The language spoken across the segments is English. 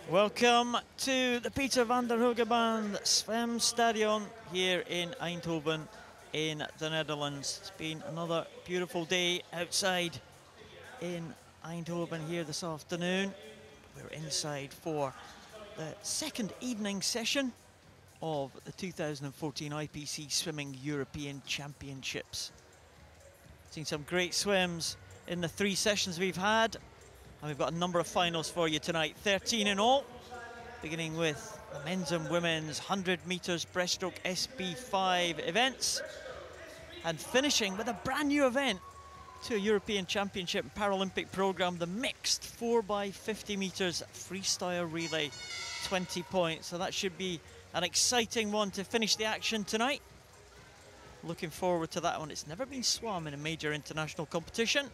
Welcome to the Peter van der Hogeband Zwemstadion here in Eindhoven in the Netherlands. It's been another beautiful day outside in Eindhoven here this afternoon. We're inside for the second evening session of the 2014 IPC Swimming European Championships. Seen some great swims in the 3 sessions we've had. And we've got a number of finals for you tonight, 13 in all, beginning with the men's and women's 100 meters breaststroke SB5 events, and finishing with a brand new event to a European Championship and Paralympic program, the mixed 4x50 meters freestyle relay, 20 points. So that should be an exciting one to finish the action tonight. Looking forward to that one. It's never been swum in a major international competition,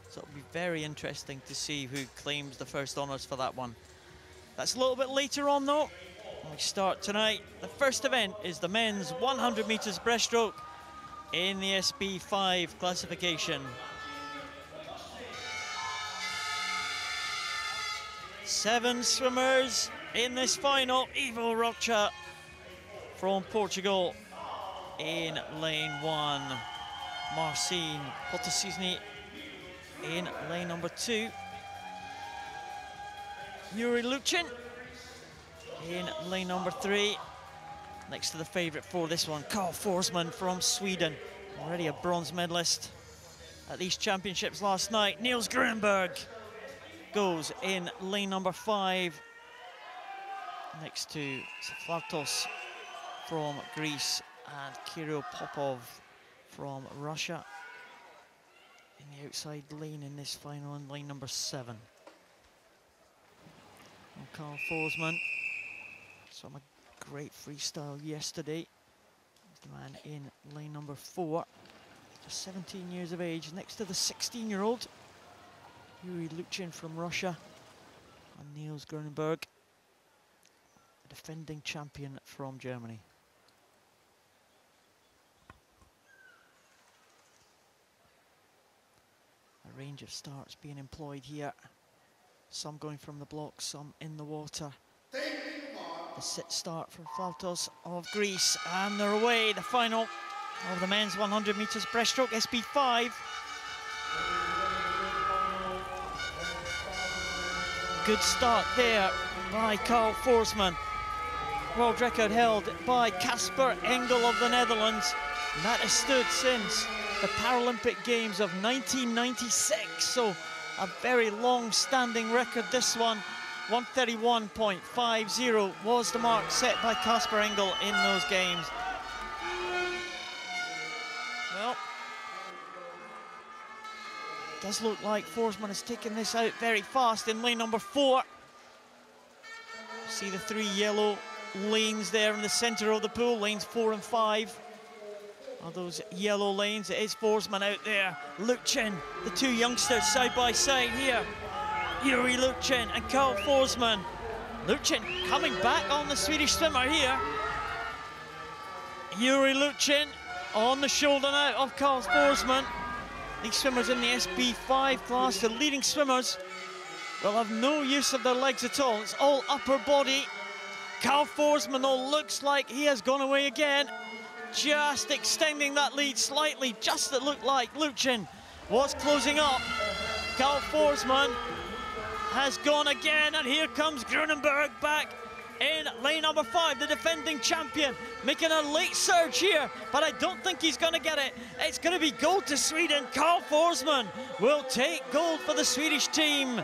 so it'll be very interesting to see who claims the first honours for that one. That's a little bit later on though. When we start tonight, the first event is the men's 100 metres breaststroke in the SB5 classification. 7 swimmers in this final. Ivo Rocha from Portugal in lane 1. Marcin Potoczny in lane number 2. Yuri Luchin in lane number 3. Next to the favourite for this one, Carl Forsman from Sweden, already a bronze medalist at these championships last night. Niels Grunberg goes in lane number 5, next to Safartos from Greece and Kirill Popov from Russia. In the outside lane in this final, in lane number 7. And Carl Forsman, swam a great freestyle yesterday. The man in lane number 4, just 17 years of age, next to the 16-year-old Yuri Luchin from Russia, and Niels Grunberg, a defending champion from Germany. A range of starts being employed here. Some going from the block, some in the water. The sit start from Flautos of Greece, and they're away. The final of the men's 100 metres breaststroke SB5. Good start there by Carl Forsman. World record held by Casper Engel of the Netherlands. And that has stood since the Paralympic Games of 1996, so a very long-standing record, this one. 131.50 was the mark set by Casper Engel in those games. Well, does look like Forsman has taken this out very fast in lane number 4. See the 3 yellow lanes there in the centre of the pool, lanes 4 and 5. Are those yellow lanes? It is Forsman out there. Luchin, the 2 youngsters side by side here. Yuri Luchin and Carl Forsman. Luchin coming back on the Swedish swimmer here. Yuri Luchin on the shoulder now of Carl Forsman. These swimmers in the SB5 class, the leading swimmers, will have no use of their legs at all. It's all upper body. Carl Forsman though looks like he has gone away again. Just extending that lead slightly, just it looked like Luchin was closing up. Carl Forsman has gone again, and here comes Grunenberg back in lane number 5, the defending champion, making a late surge here, but I don't think he's going to get it. It's going to be gold to Sweden. Carl Forsman will take gold for the Swedish team.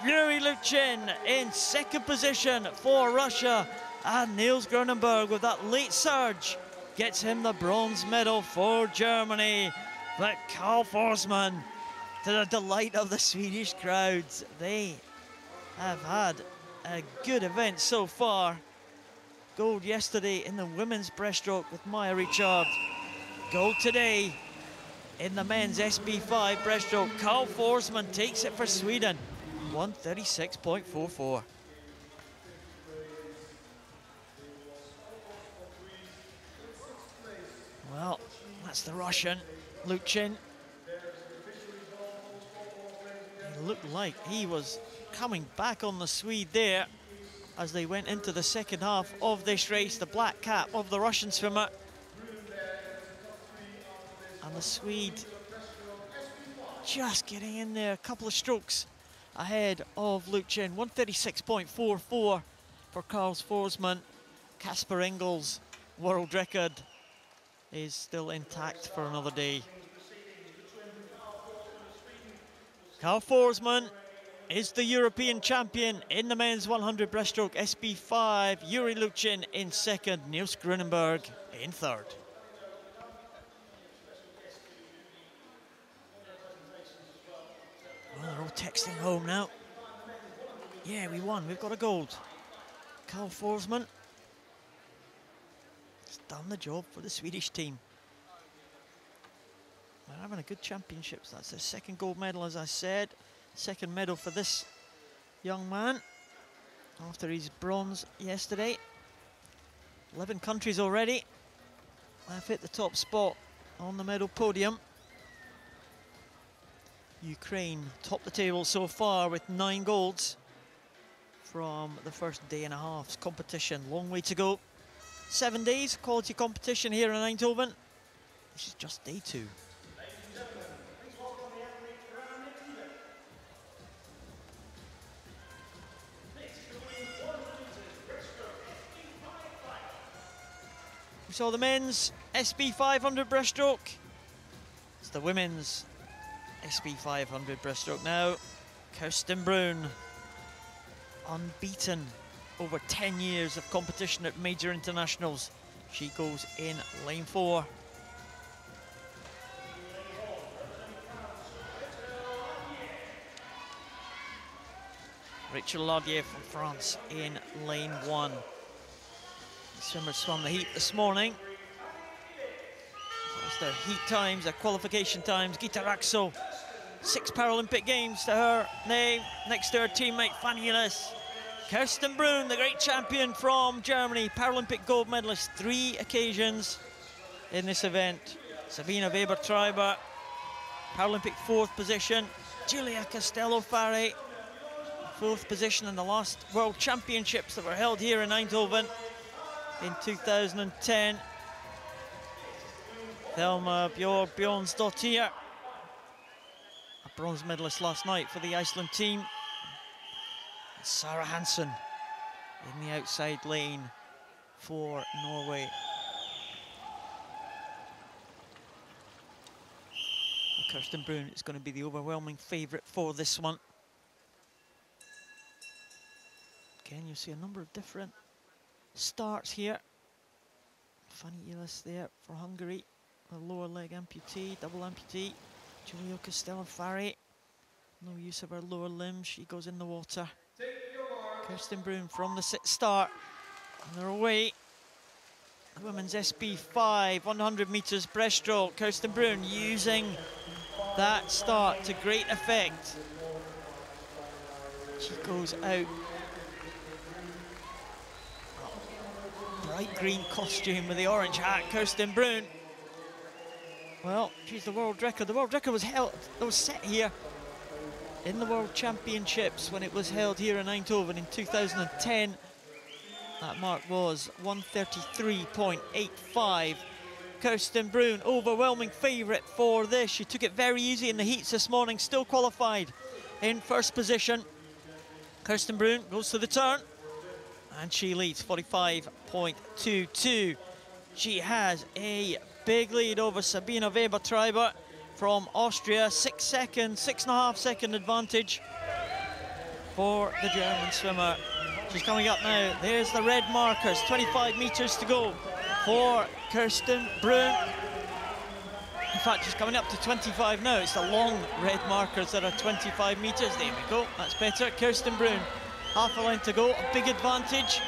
Yuri Luchin in 2nd position for Russia, and Niels Grunenberg with that late surge gets him the bronze medal for Germany. But Carl Forsman, to the delight of the Swedish crowds, they have had a good event so far. Gold yesterday in the women's breaststroke with Maya Richard. Gold today in the men's SB5 breaststroke. Carl Forsman takes it for Sweden, 136.44. Well, that's the Russian, Luchin. It looked like he was coming back on the Swede there as they went into the second half of this race. The black cap of the Russian swimmer. And the Swede just getting in there, a couple of strokes ahead of Luke Chen. 136.44 for Carl Forsman. Kasper Engel's world record is still intact for another day. Carl Forsman is the European champion in the men's 100 breaststroke SB5. Yuri Luchin in second, Niels Grunenberg in third. Well, they're all texting home now. Yeah, we won, we've got a gold. Carl Forsman has done the job for the Swedish team. They're having a good championships. That's their second gold medal, as I said. Second medal for this young man after his bronze yesterday. 11 countries already have hit the top spot on the medal podium. Ukraine topped the table so far with 9 golds from the first day and a half's competition. Long way to go. 7 days, quality competition here in Eindhoven. This is just day 2. We saw the men's SB 500 breaststroke. It's the women's SB 500 breaststroke now. Kirsten Brun, unbeaten over 10 years of competition at major internationals. She goes in lane 4. Rachel Lardier from France in lane 1. The swimmers swam the heat this morning. That's their heat times, their qualification times. Gita Raxo, 6 Paralympic Games to her name, next to her teammate Fanny Hillis. Kirsten Brun, the great champion from Germany, Paralympic gold medalist 3 occasions in this event. Sabina Weber-Treiber, Paralympic 4th position. Julia Castello-Farre, 4th position in the last World Championships that were held here in Eindhoven in 2010. Thelma Bjornsdottir, a bronze medalist last night for the Iceland team. And Sarah Hansen in the outside lane for Norway. Well, Kirsten Brun is going to be the overwhelming favourite for this one. Again, you see a number of different starts here. Fanny Hillis there for Hungary, a lower leg amputee, double amputee. Giulio Castello-Farre, no use of her lower limb, she goes in the water. Kirsten Brun from the start, and they're away. The women's SB5, 100 metres breaststroke. Kirsten Brun using that start to great effect. She goes out. Bright green costume with the orange hat, Kirsten Brun. Well, she's the world record. The world record was set here in the World Championships when it was held here in Eindhoven in 2010. That mark was 133.85. Kirsten Brun, overwhelming favourite for this. She took it very easy in the heats this morning, still qualified in first position. Kirsten Brun goes to the turn, and she leads 45.22. She has a big lead over Sabina Weber-Treiber from Austria. 6 seconds, 6.5 second advantage for the German swimmer. She's coming up now. There's the red markers, 25 metres to go for Kirsten Brun. In fact, she's coming up to 25 now. It's the long red markers that are 25 metres. There we go, that's better. Kirsten Brun, half a length to go, a big advantage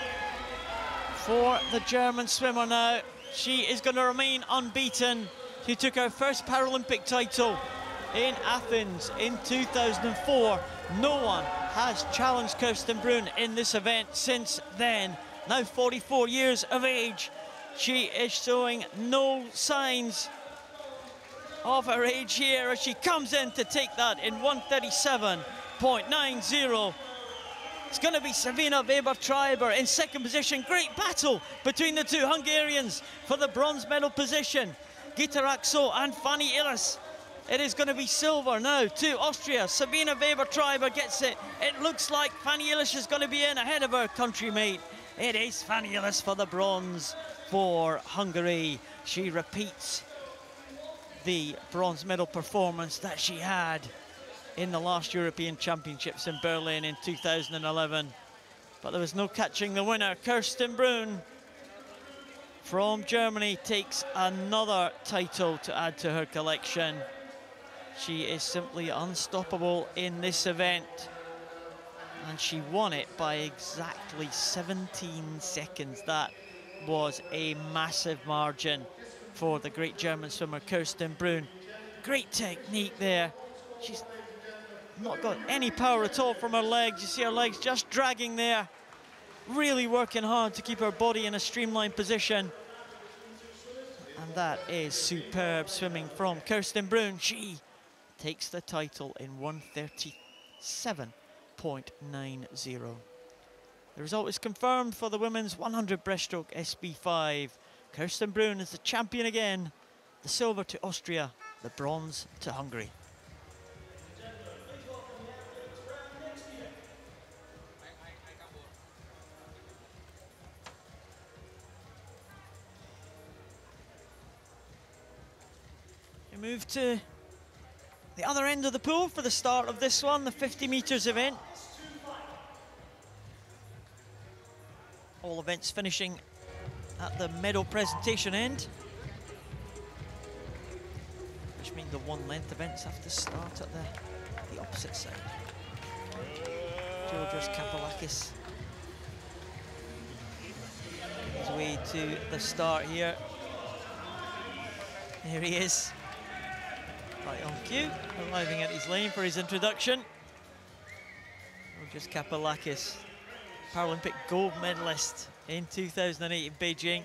for the German swimmer now. She is going to remain unbeaten. She took her first Paralympic title in Athens in 2004. No one has challenged Kirsten Brun in this event since then. Now 44 years of age. She is showing no signs of her age here as she comes in to take that in 137.90. It's going to be Sabina Weber-Treiber in second position. Great battle between the two Hungarians for the bronze medal position. Gita Rakso and Fanny Illes. It is going to be silver now to Austria. Sabina Weber-Treiber gets it. It looks like Fanny Illes is going to be in ahead of her countrymate. It is Fanny Illes for the bronze for Hungary. She repeats the bronze medal performance that she had in the last European Championships in Berlin in 2011. But there was no catching the winner. Kirsten Brun from Germany takes another title to add to her collection. She is simply unstoppable in this event. And she won it by exactly 17 seconds. That was a massive margin for the great German swimmer Kirsten Brun. Great technique there. She's not got any power at all from her legs. You see her legs just dragging there. Really working hard to keep her body in a streamlined position. And that is superb swimming from Kirsten Brun. She takes the title in 1:37.90. The result is confirmed for the women's 100 breaststroke SB5. Kirsten Brun is the champion again. The silver to Austria, the bronze to Hungary. We move to the other end of the pool for the start of this one, the 50 meters event. All events finishing at the medal presentation end, which means the one-length events have to start at the opposite side. Georgios Kapolakis his way to the start here. Here he is, right on cue, arriving at his lane for his introduction. Georgios Kapolakis, Paralympic gold medalist in 2008 in Beijing.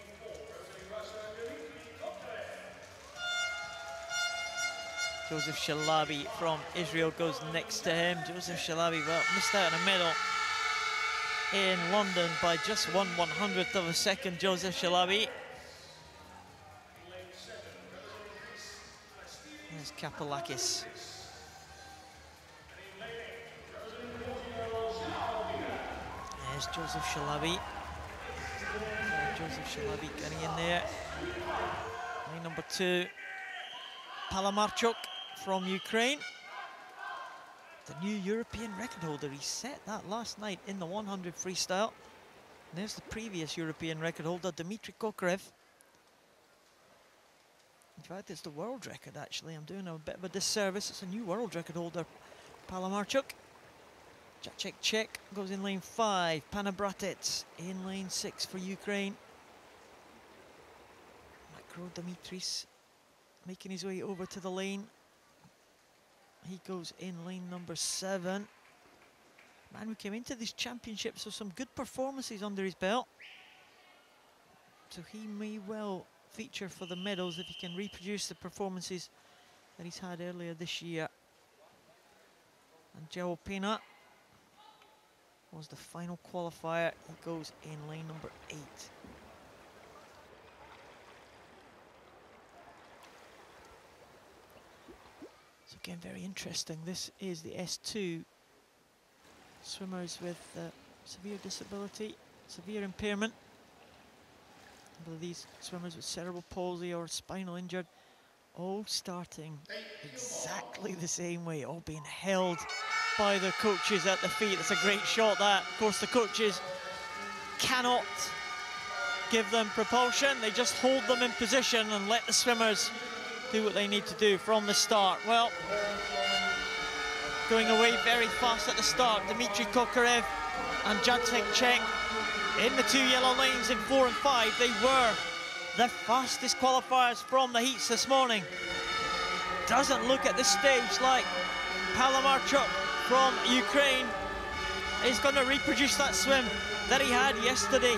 Joseph Shalabi from Israel goes next to him. Joseph Shalabi, well, missed out on a medal in London by just 1/100th of a second. Joseph Shalabi. There's Kapolakis. There's Joseph Shalabi. Joseph Shalabi getting in there. Line number 2, Palamarchuk from Ukraine. The new European record holder. He set that last night in the 100 freestyle. And there's the previous European record holder, Dmitry Kokarev. In fact, it's the world record, actually. I'm doing a bit of a disservice. It's a new world record holder, Palamarchuk. Jacek Czech goes in lane 5. Panabratets in lane 6 for Ukraine. Makro Dimitris making his way over to the lane. He goes in lane number 7. Man who came into these championships with some good performances under his belt. So he may well feature for the medals if he can reproduce the performances that he's had earlier this year. And Joe Pena was the final qualifier. He goes in lane number 8. So again, very interesting. This is the S2. Swimmers with severe disability, severe impairment. I believe these swimmers with cerebral palsy or spinal injured, all starting exactly the same way, all being held by their coaches at the feet. It's a great shot, that. Of course, the coaches cannot give them propulsion. They just hold them in position and let the swimmers do what they need to do from the start. Well, going away very fast at the start, Dmitry Kokarev and Jacek Czech in the 2 yellow lanes in 4 and 5. They were the fastest qualifiers from the heats this morning. Doesn't look at this stage like Palamarchuk from Ukraine is going to reproduce that swim that he had yesterday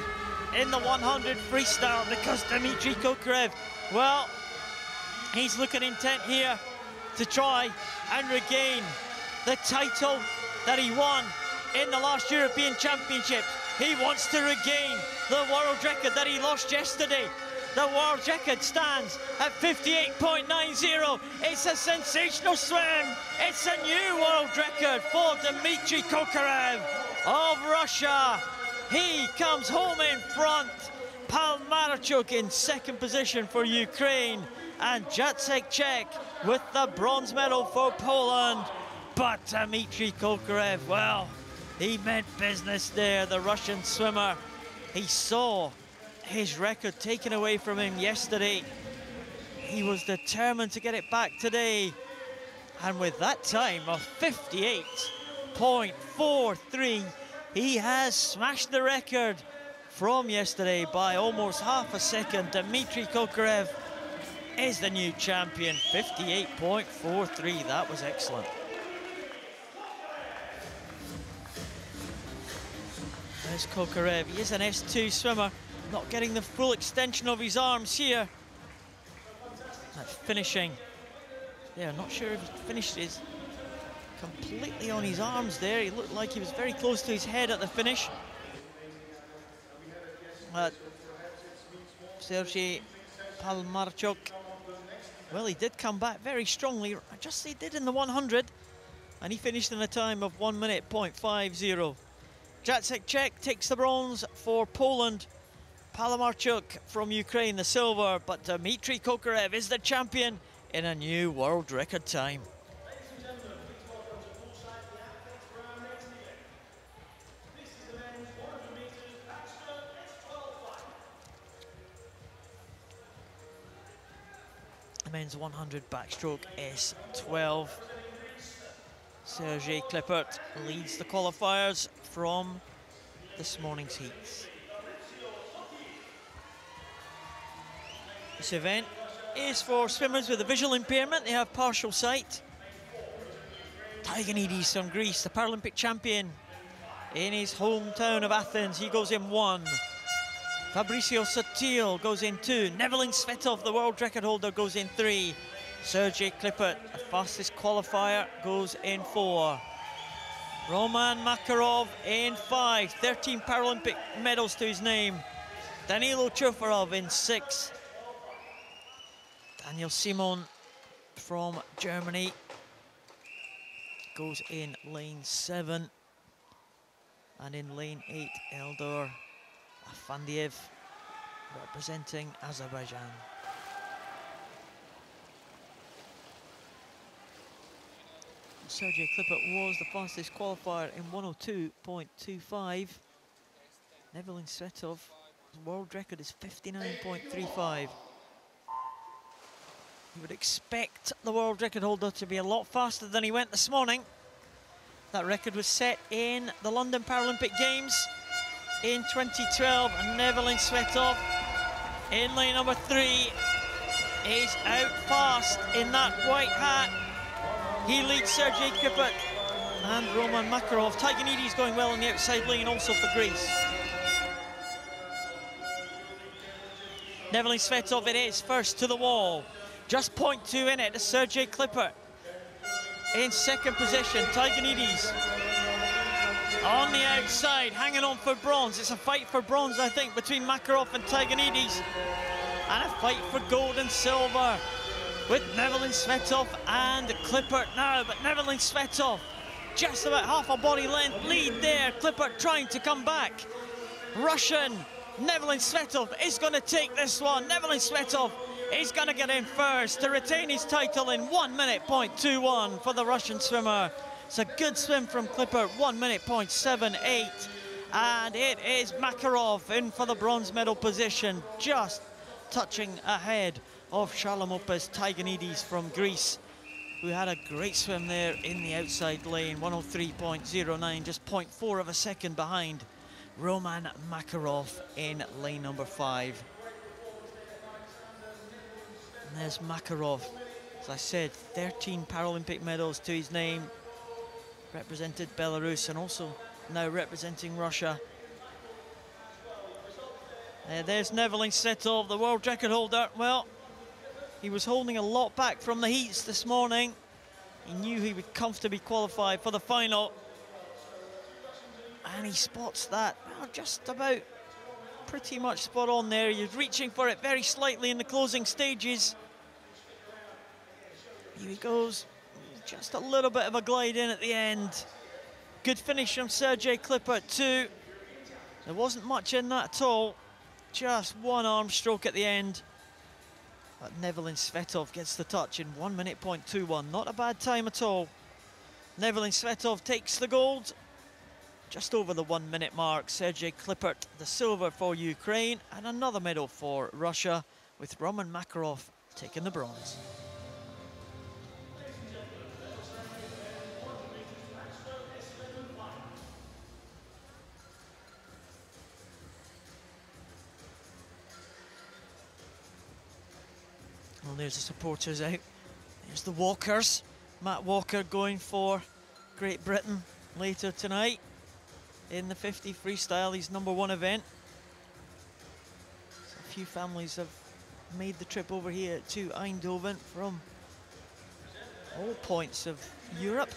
in the 100 freestyle, because Dmitry Kokarev, well, he's looking intent here to try and regain the title that he won in the last European Championships. He wants to regain the world record that he lost yesterday. The world record stands at 58.90. It's a sensational swim. It's a new world record for Dmitry Kokarev of Russia. He comes home in front. Palmarchuk in second position for Ukraine, and Jacek Czech with the bronze medal for Poland. But Dmitry Kokarev, well, he meant business there, the Russian swimmer. He saw his record taken away from him yesterday. He was determined to get it back today. And with that time of 58.43, he has smashed the record from yesterday by almost half a second. Dmitry Kokarev is the new champion, 58.43. That was excellent. There's Kokarev. He is an S2 swimmer, not getting the full extension of his arms here. That's finishing. Yeah, I'm not sure if he finished his completely on his arms there. He looked like he was very close to his head at the finish. Sergei Palmarchuk, well, he did come back very strongly, just as he did in the 100, and he finished in a time of 1 minute, 0.50. Jacek Czech takes the bronze for Poland. Palmarchuk from Ukraine, the silver, but Dmitry Kokarev is the champion in a new world record time. The men's 100 backstroke S12. Sergei Klippert leads the qualifiers from this morning's heats. This event is for swimmers with a visual impairment. They have partial sight. Tighanidis from Greece, the Paralympic champion in his hometown of Athens. He goes in 1. Fabricio Sotil goes in 2. Nevelin Svetov, the world record holder, goes in 3. Sergei Klippert, the fastest qualifier, goes in 4. Roman Makarov in 5. 13 Paralympic medals to his name. Danilo Chofarov in 6. Daniel Simon from Germany goes in lane 7. And in lane 8, Eldor Afandiev representing Azerbaijan. Sergei Klippert was the fastest qualifier in 102.25. Nevelin Svetov, the world record is 59.35. You would expect the world record holder to be a lot faster than he went this morning. That record was set in the London Paralympic Games in 2012, and Nevelin Svetov in lane number 3 is out fast in that white hat. He leads Sergei Klippert and Roman Makarov. Tighanidis going well on the outside lane also for Greece. Nevelin Svetov it is, first to the wall. Just 0.2 in it, Sergei Klippert in second position. Tighanidis on the outside, hanging on for bronze. It's a fight for bronze, I think, between Makarov and Tighanidis. And a fight for gold and silver with Nevelin Svetov and Klippert now. But Nevelin Svetov, just about half a body length lead there. Klippert trying to come back. Russian Nevelin Svetov is going to take this one. Nevelin Svetov is going to get in first to retain his title in 1 minute, 0.21 for the Russian swimmer. It's a good swim from Klippert, 1 minute, 0.78. And it is Makarov in for the bronze medal position, just touching ahead of Charlamopoulos Tighanidis from Greece, who had a great swim there in the outside lane, 103.09, just 0.4 of a second behind Roman Makarov in lane number 5. And there's Makarov, as I said, 13 Paralympic medals to his name, represented Belarus and also now representing Russia. There's Nevelin Svetov, the world record holder. Well, he was holding a lot back from the heats this morning. He knew he would comfortably qualify for the final. and he spots that, well, just about pretty much spot on there. He's reaching for it very slightly in the closing stages. Here he goes, just a little bit of a glide in at the end. Good finish from Sergej Klippert too. There wasn't much in that at all, just one arm stroke at the end. But Nevelin Svetov gets the touch in 1:21. Not a bad time at all. Nevelin Svetov takes the gold, just over the 1 minute mark. Sergej Klippert the silver for Ukraine, and another medal for Russia, with Roman Makarov taking the bronze. Well, there's the supporters out. There's the walkers. Matt Walker going for Great Britain later tonight in the 50 freestyle, his #1 event. So a few families have made the trip over here to Eindhoven from all points of Europe.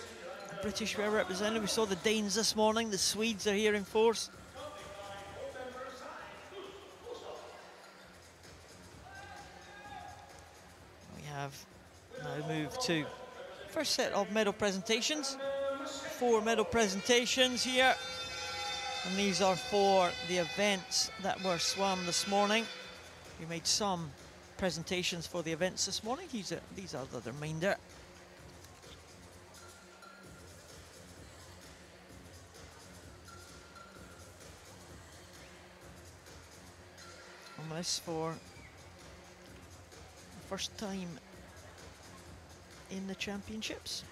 The British were represented. We saw the Danes this morning. The Swedes are here in force. We have now moved to first set of medal presentations. 4 medal presentations here, and these are for the events that were swam this morning. We made some presentations for the events this morning. These are the remainder. And this for the first time in the championships.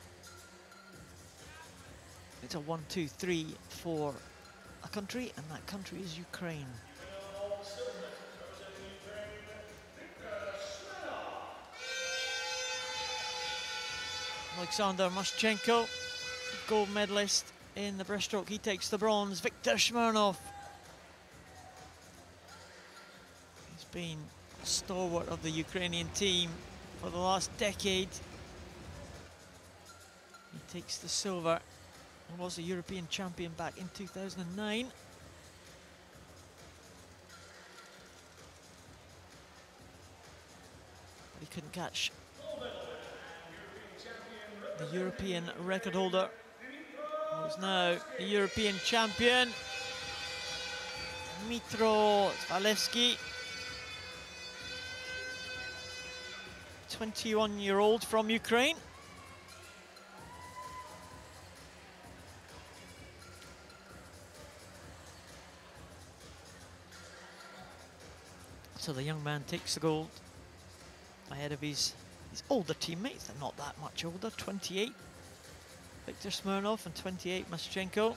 It's a 1, 2, 3 for a country, and that country is Ukraine. Alexander Moshchenko, gold medalist in the breaststroke, he takes the bronze. Viktor Smirnov, he's been a stalwart of the Ukrainian team for the last decade. He takes the silver. He was a European champion back in 2009. But he couldn't catch the European record holder, who's now the European champion, Dmytro Zvalevsky, 21-year-old from Ukraine. So the young man takes the gold ahead of his older teammates. They're not that much older, 28 Viktor Smirnov and 28 Moshchenko.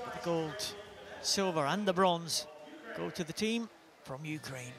The gold, silver and the bronze go to the team from Ukraine.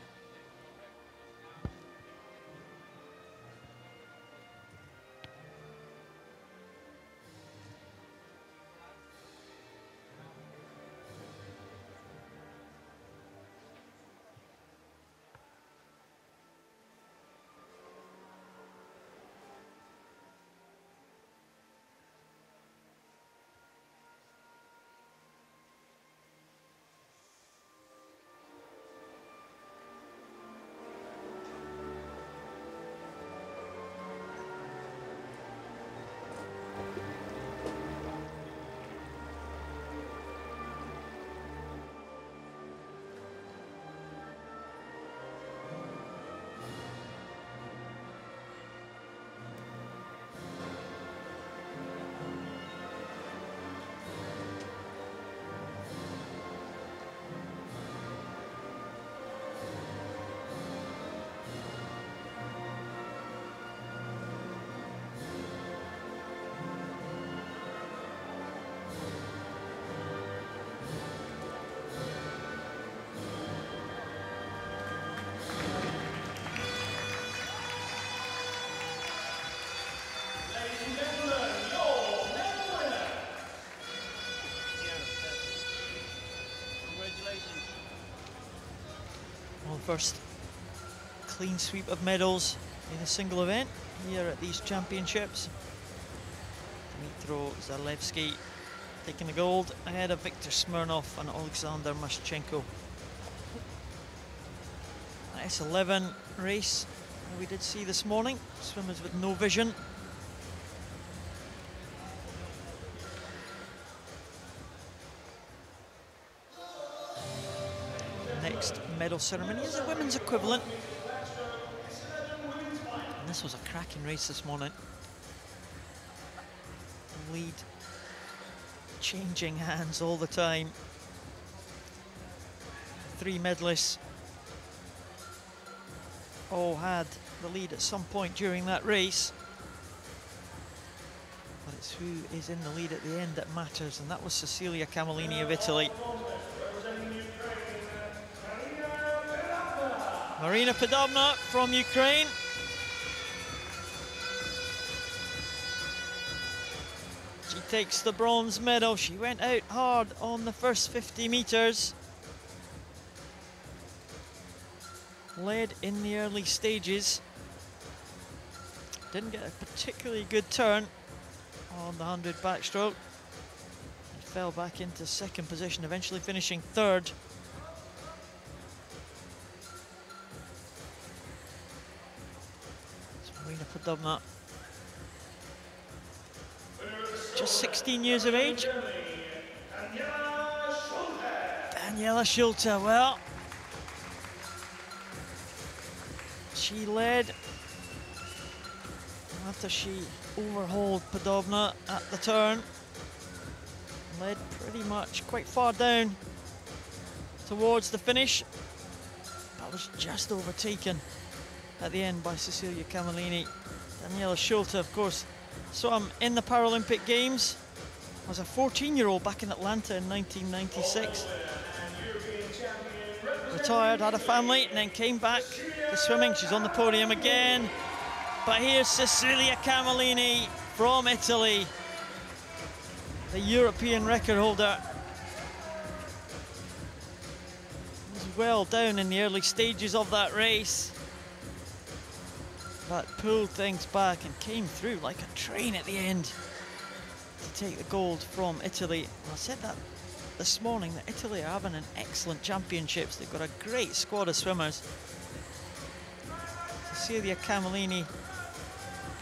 First clean sweep of medals in a single event here at these championships. Dmitro Zalewski taking the gold ahead of Viktor Smirnov and Alexander Maschenko. S11 race we did see this morning, swimmers with no vision. Next medal ceremony is a women's equivalent. And this was a cracking race this morning. Lead changing hands all the time. 3 medalists all had the lead at some point during that race. But it's who is in the lead at the end that matters, and that was Cecilia Camolini of Italy. Marina Podobna from Ukraine. She takes the bronze medal. She went out hard on the first 50 meters. Led in the early stages. Didn't get a particularly good turn on the 100 backstroke. And fell back into second position, eventually finishing third. It's Marina Podobna. Just 16 years of age. Daniela Schulte, well, she led after she overhauled Podobna at the turn. Led pretty much quite far down towards the finish, but was just overtaken at the end by Cecilia Camolini. Daniela Schulte, of course, swam in the Paralympic Games as a 14-year-old back in Atlanta in 1996. Retired, had a family, and then came back to swimming. She's on the podium again. But here's Cecilia Camolini from Italy, the European record holder. Was well down in the early stages of that race, but pulled things back and came through like a train at the end to take the gold from Italy. I said that this morning, that Italy are having an excellent championships. They've got a great squad of swimmers. Cecilia Camolini,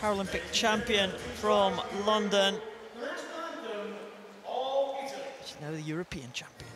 Paralympic champion from London. She's now the European champion.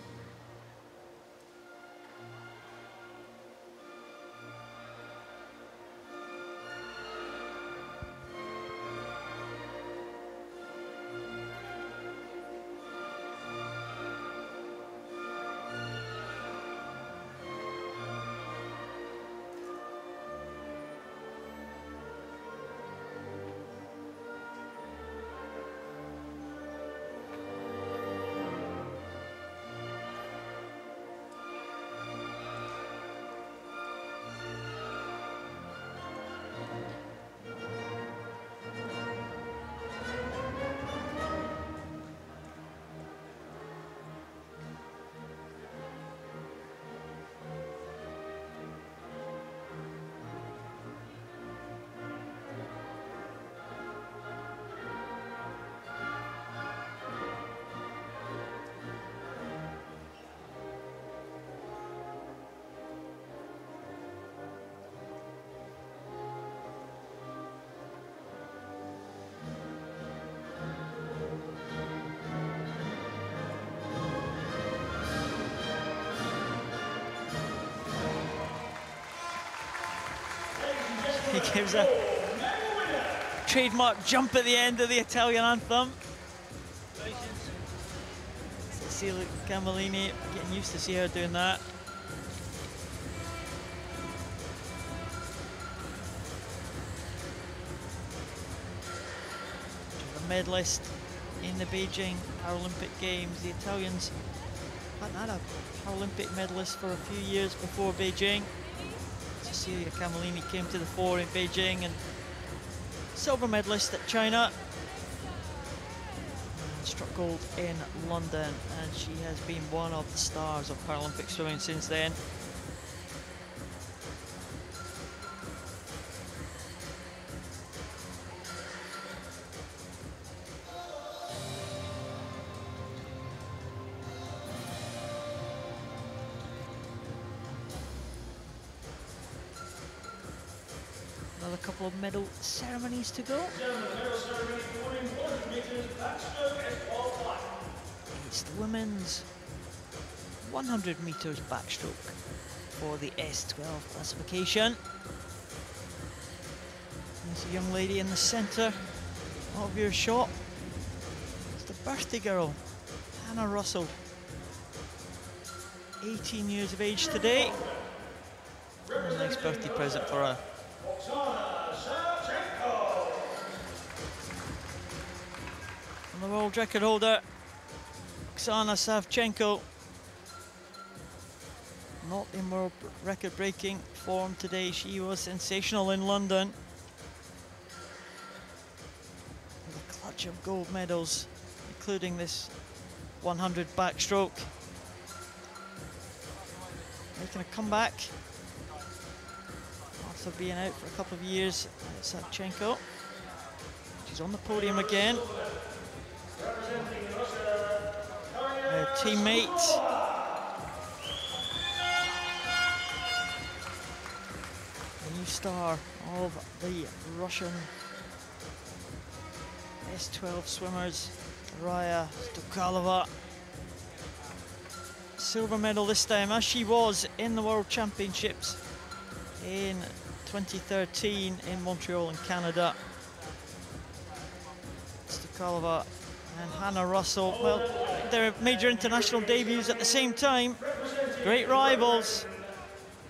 He gives a trademark jump at the end of the Italian anthem. Cecilia Camolini, getting used to see her doing that. The medalist in the Beijing Paralympic Games. The Italians hadn't had a Paralympic medalist for a few years before Beijing. Cecilia Camolini came to the fore in Beijing, and silver medalist at China. And struck gold in London, and she has been one of the stars of Paralympic swimming since then. a couple of medal ceremonies to go. It's the women's 100 meters backstroke for the S12 classification. There's a young lady in the center of your shot. It's the birthday girl, Hannah Russell. 18 years of age today. And a nice birthday present for her. And the world record holder, Oksana Savchenko, not in world record breaking form today. She was sensational in London. With a clutch of gold medals, including this 100 backstroke. Making a comeback after being out for a couple of years. Savchenko, she's on the podium again. Her teammate, the new star of the Russian S12 swimmers, Raya Stokalova. Silver medal this time, as she was in the World Championships in 2013 in Montreal in Canada. Stokalova and Hannah Russell, well, their major international debuts at the same time. Great rivals.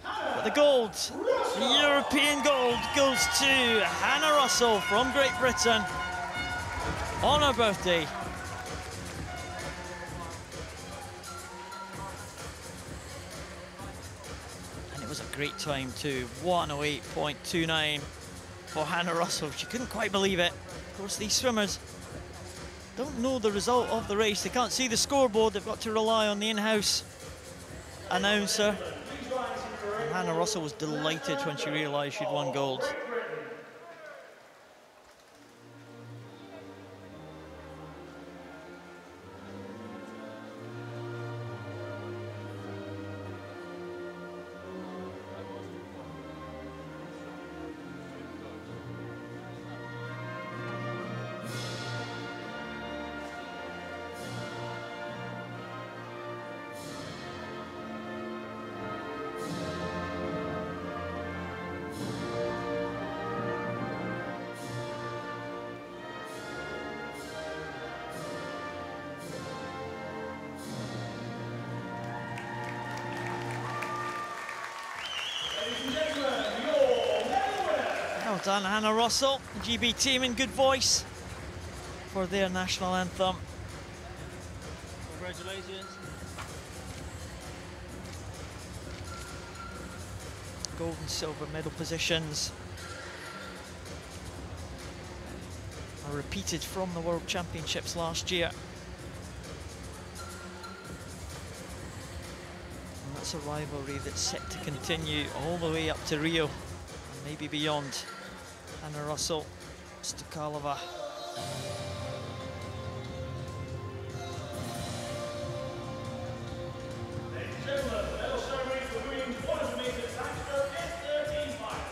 But the gold, the European gold, goes to Hannah Russell from Great Britain on her birthday. It was a great time too, 1:08.29 for Hannah Russell. She couldn't quite believe it. Of course, these swimmers don't know the result of the race. They can't see the scoreboard. They've got to rely on the in-house announcer. And Hannah Russell was delighted when she realised she'd won gold. Well done, Hannah Russell, the GB team in good voice for their national anthem. Congratulations. Gold and silver medal positions are repeated from the World Championships last year. And that's a rivalry that's set to continue all the way up to Rio and maybe beyond. Hannah Russell, Stokalova. Ladies and gentlemen, the medal ceremony for women's 100 meters backstroke S13 final.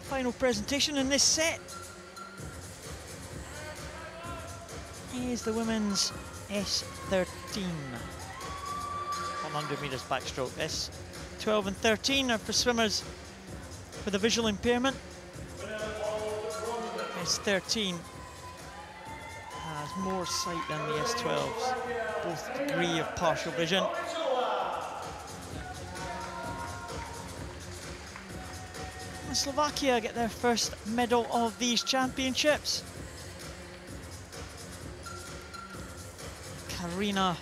Final presentation in this set is the women's S13. 100 meters backstroke. S12 and 13 are for swimmers with a visual impairment. S13 has more sight than the S12s, both degree of partial vision. And Slovakia get their first medal of these championships. Karina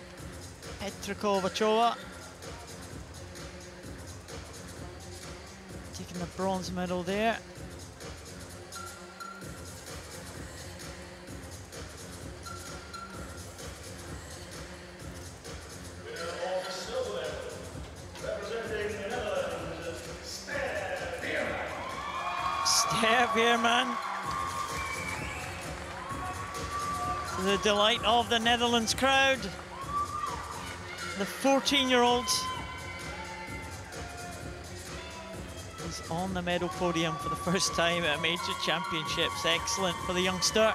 Petrikova taking the bronze medal there. Stef Veerman. To the delight of the Netherlands crowd. The 14-year-old on the medal podium for the first time at a major championships. Excellent for the youngster.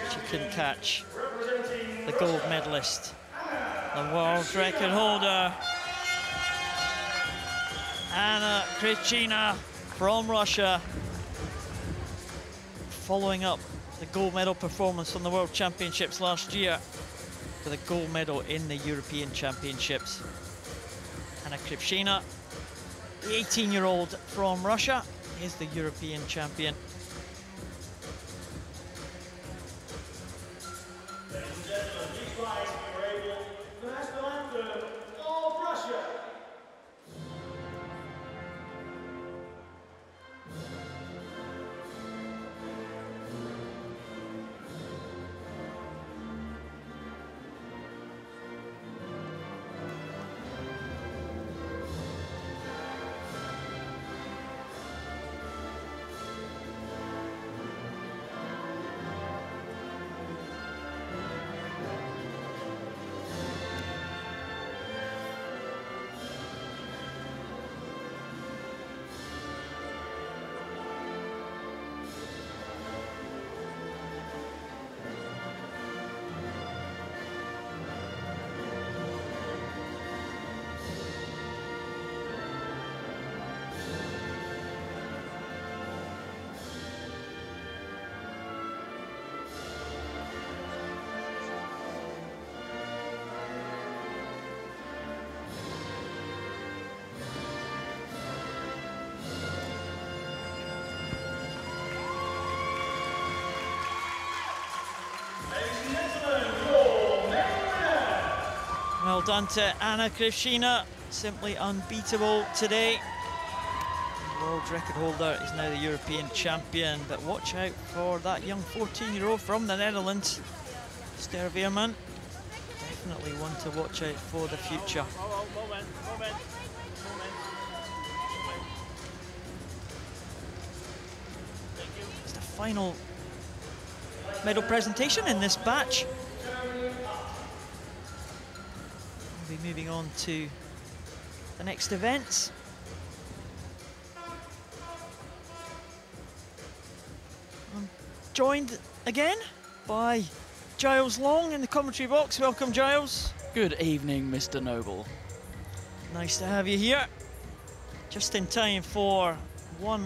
She couldn't catch the gold medalist, the world record holder, Anna Krivchina from Russia, following up the gold medal performance from the World Championships last year with a gold medal in the European Championships. Anna Krivchina, the 18-year-old from Russia, is the European champion. Well done to Anna Krivchina, simply unbeatable today. The world record holder is now the European champion, but watch out for that young 14-year-old from the Netherlands, Ster Veerman. Definitely one to watch out for the future. It's the final medal presentation in this batch. We'll be moving on to the next events. I'm joined again by Giles Long in the commentary box. Welcome, Giles. Good evening, Mr. Noble. Nice to have you here. Just in time for one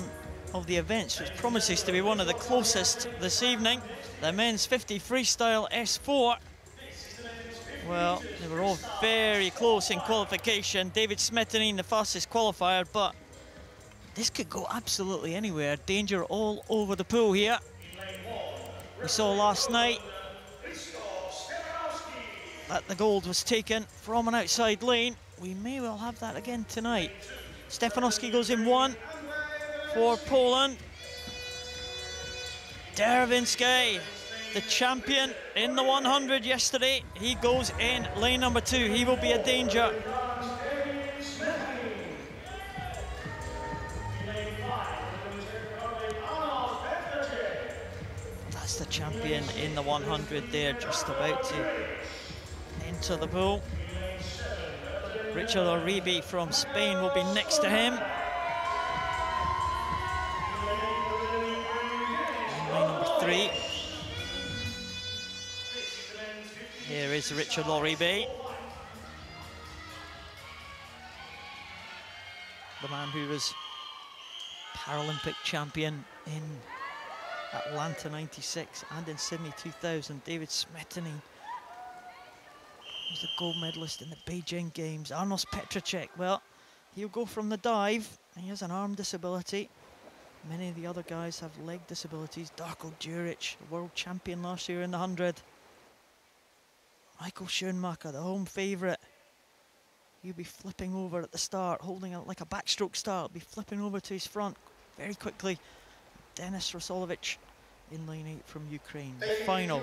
of the events which promises to be one of the closest this evening, the men's 50 freestyle S4. Well, they were all very close in qualification. David Smetanine, the fastest qualifier, but this could go absolutely anywhere. Danger all over the pool here. We saw last night that the gold was taken from an outside lane. We may well have that again tonight. Stefanowski goes in one for Poland. Derwinski, the champion in the 100 yesterday, he goes in lane number 2. He will be a danger. That's the champion in the 100 there, just about to enter the pool. Richard Uribe from Spain will be next to him. And lane number 3. Here is Richard Uribe, the man who was Paralympic champion in Atlanta 96 and in Sydney 2000. David Smetanine was the gold medalist in the Beijing Games. Arnos Petracek, well, he'll go from the dive. He has an arm disability. Many of the other guys have leg disabilities. Darko Djuric, the world champion last year in the 100. Michael Schoenmaker, the home favourite. He'll be flipping over at the start, holding it like a backstroke start. Be flipping over to his front very quickly. Denis Rosolovic in lane 8 from Ukraine. The final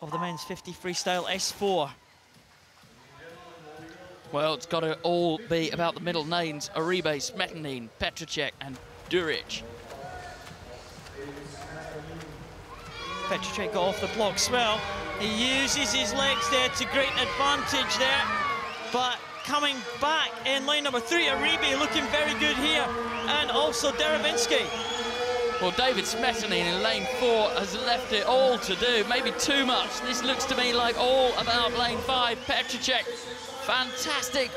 of the men's 50 freestyle S4. Well, it's got to all be about the middle names: Uribe, Smetanine, Petracek and Djuric. Petracek got off the blocks well. He uses his legs there to great advantage there. But coming back in lane number 3, Uribe looking very good here. And also Deravinsky. Well, David Smetany in lane 4 has left it all to do, maybe too much. This looks to me like all about lane 5. Petracek, fantastic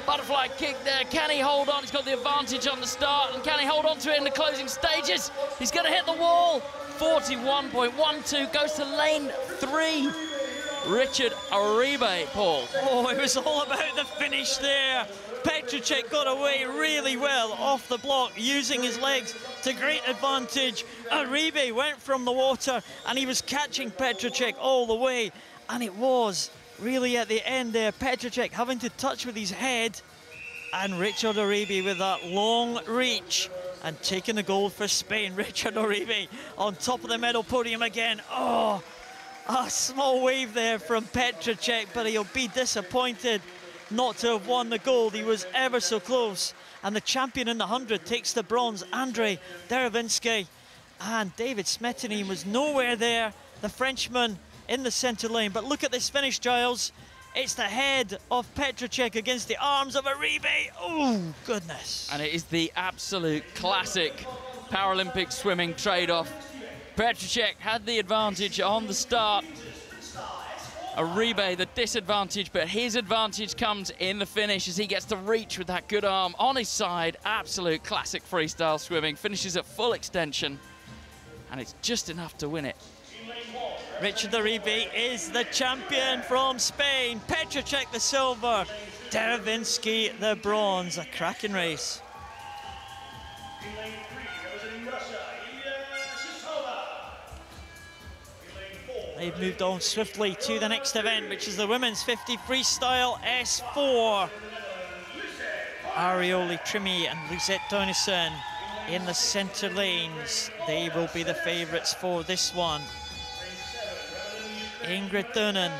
butterfly kick there. Can he hold on? He's got the advantage on the start, and can he hold on to it in the closing stages? He's going to hit the wall. 41.12 goes to lane 3. Richard Uribe, Paul. Oh, it was all about the finish there. Petracek got away really well off the block, using his legs to great advantage. Uribe went from the water, and he was catching Petracek all the way. And it was really at the end there, Petracek having to touch with his head, and Richard Uribe with that long reach and taking the gold for Spain. Richard Uribe on top of the medal podium again. Oh, a small wave there from Petracek, but he'll be disappointed not to have won the gold. He was ever so close. And the champion in the 100 takes the bronze, Andrei Deravinsky. And David Smetany was nowhere there, the Frenchman in the centre lane. But look at this finish, Giles. It's the head of Petracek against the arms of Uribe. Oh, goodness. And it is the absolute classic Paralympic swimming trade-off. Petracek had the advantage on the start. Uribe the disadvantage, but his advantage comes in the finish as he gets to reach with that good arm on his side. Absolute classic freestyle swimming. Finishes at full extension, and it's just enough to win it. Richard Uribe is the champion from Spain. Petracek the silver, Deravinsky the bronze. A cracking race. They've moved on swiftly to the next event, which is the women's 50 freestyle S4. Arioli Trimmi and Lisette Toinessen in the centre lanes. They will be the favourites for this one. Ingrid Thunen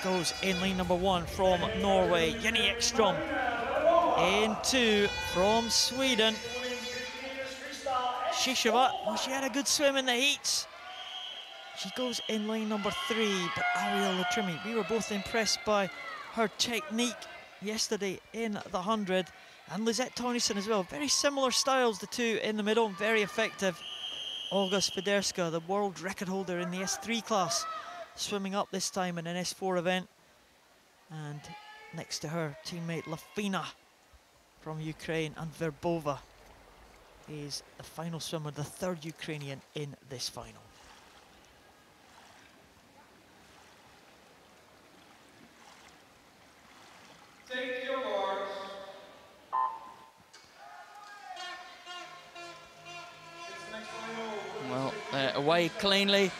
goes in lane number 1 from Norway. Jenny Ekström in 2 from Sweden. Shishova, well, she had a good swim in the heats. She goes in lane number 3, but Arioli Trimmi, we were both impressed by her technique yesterday in the 100. And Lisette Toinessen as well. Very similar styles, the two in the middle, very effective. Olga Swiderska, the world record holder in the S3 class, swimming up this time in an S4 event. And next to her, teammate Lafina from Ukraine, and Verbova is the final swimmer, the 3rd Ukrainian in this final. Take your marks. Well, away cleanly.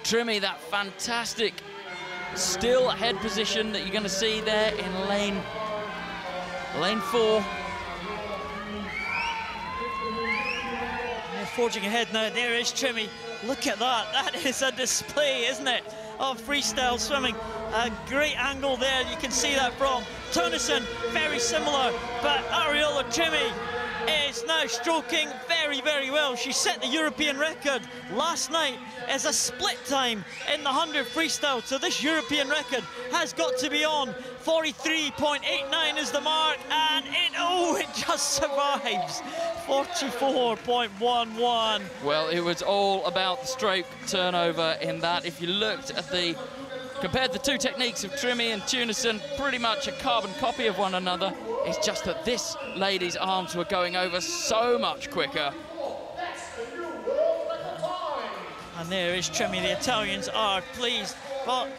Trimmi, that fantastic still head position that you're going to see there in lane 4. They're forging ahead now. There is Trimmi. Look at that. That is a display, isn't it, of freestyle swimming. A great angle there. You can see that from Toinessen. Very similar, but Arioli Trimmi is now stroking very, very well. She set the European record last night as a split time in the 100 freestyle. So this European record has got to be on. 43.89 is the mark, and it just survives. 44.11. Well, it was all about the stroke turnover in that. If you looked at compared the two techniques of Trimmi and Toinessen, pretty much a carbon copy of one another. It's just that this lady's arms were going over so much quicker. And there is Trimmi. The Italians are pleased. But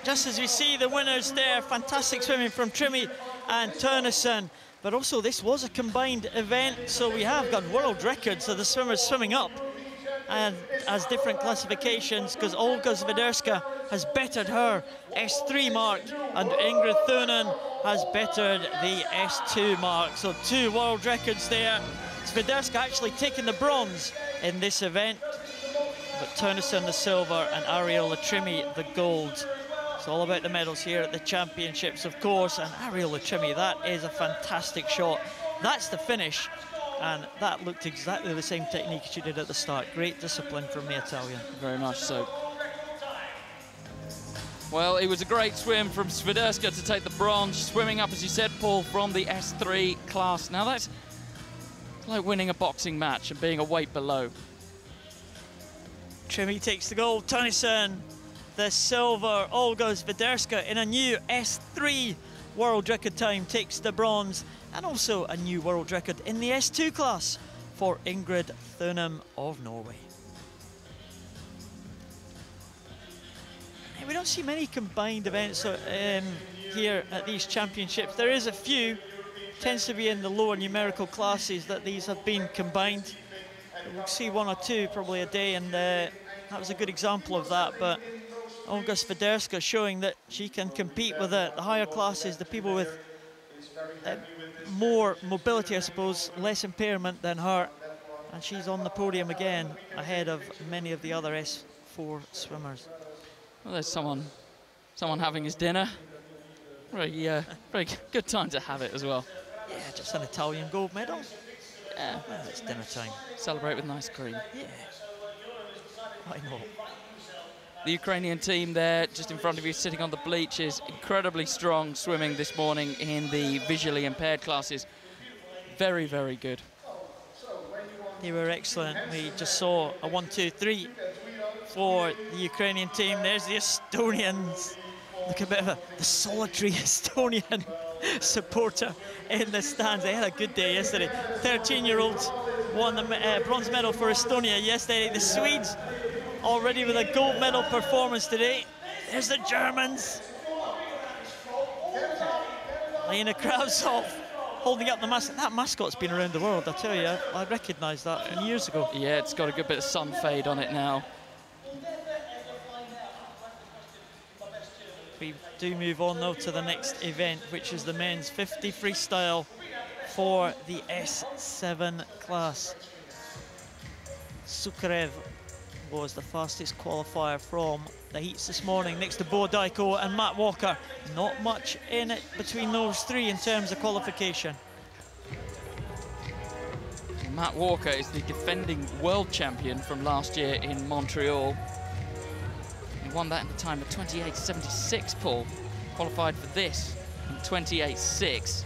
just as we see the winners there, fantastic swimming from Trimmi and Toinessen. But also this was a combined event, so we have got world records of the swimmers swimming up and as different classifications, because Olga Swiderska has bettered her S3 mark and Ingrid Thunen has bettered the S2 mark. So 2 world records there. Swiderska actually taking the bronze in this event, but Toinessen the silver and Arioli Trimmi the gold. It's all about the medals here at the championships, of course, and Arioli Trimmi, that is a fantastic shot. That's the finish. and that looked exactly the same technique she did at the start. Great discipline from the Italian. Very much so. Well, it was a great swim from Swiderska to take the bronze, swimming up, as you said, Paul, from the S3 class. Now that's like winning a boxing match and being a weight below. Trimi takes the gold. Tönnissen, the silver. Olga Swiderska in a new S3 world record time takes the bronze, and also a new world record in the S2 class for Ingrid Thunum of Norway. We don't see many combined events here at these championships. There is a few. Tends to be in the lower numerical classes that these have been combined. We'll see one or two probably a day, and that was a good example of that. But Olga Swiderska showing that she can compete with the higher classes, the people with more mobility, I suppose, less impairment than her. And she's on the podium again, ahead of many of the other S4 swimmers. Well, there's someone having his dinner. Very good time to have it as well. Yeah, just an Italian gold medal. Yeah. Well, it's dinner time. Celebrate with nice cream. Yeah. Why not? The Ukrainian team there, just in front of you, sitting on the bleachers, incredibly strong swimming this morning in the visually impaired classes. Very, very good. They were excellent. We just saw a 1, 2, 3 for the Ukrainian team. There's the Estonians. Look a bit of the solitary Estonian supporter in the stands. They had a good day yesterday. 13-year-olds won the bronze medal for Estonia yesterday. The Swedes already with a gold medal performance today. There's the Germans. Lena Kravtsov holding up the mascot. That mascot's been around the world, I tell you. I recognised that from years ago. Yeah, it's got a good bit of sun fade on it now. We do move on now to the next event, which is the men's 50 freestyle for the S7 class. Sukarev was the fastest qualifier from the heats this morning, next to Bo Dyko and Matt Walker. Not much in it between those three in terms of qualification. Matt Walker is the defending world champion from last year in Montreal. He won that in the time of 28.76, Paul. Qualified for this in 28.6.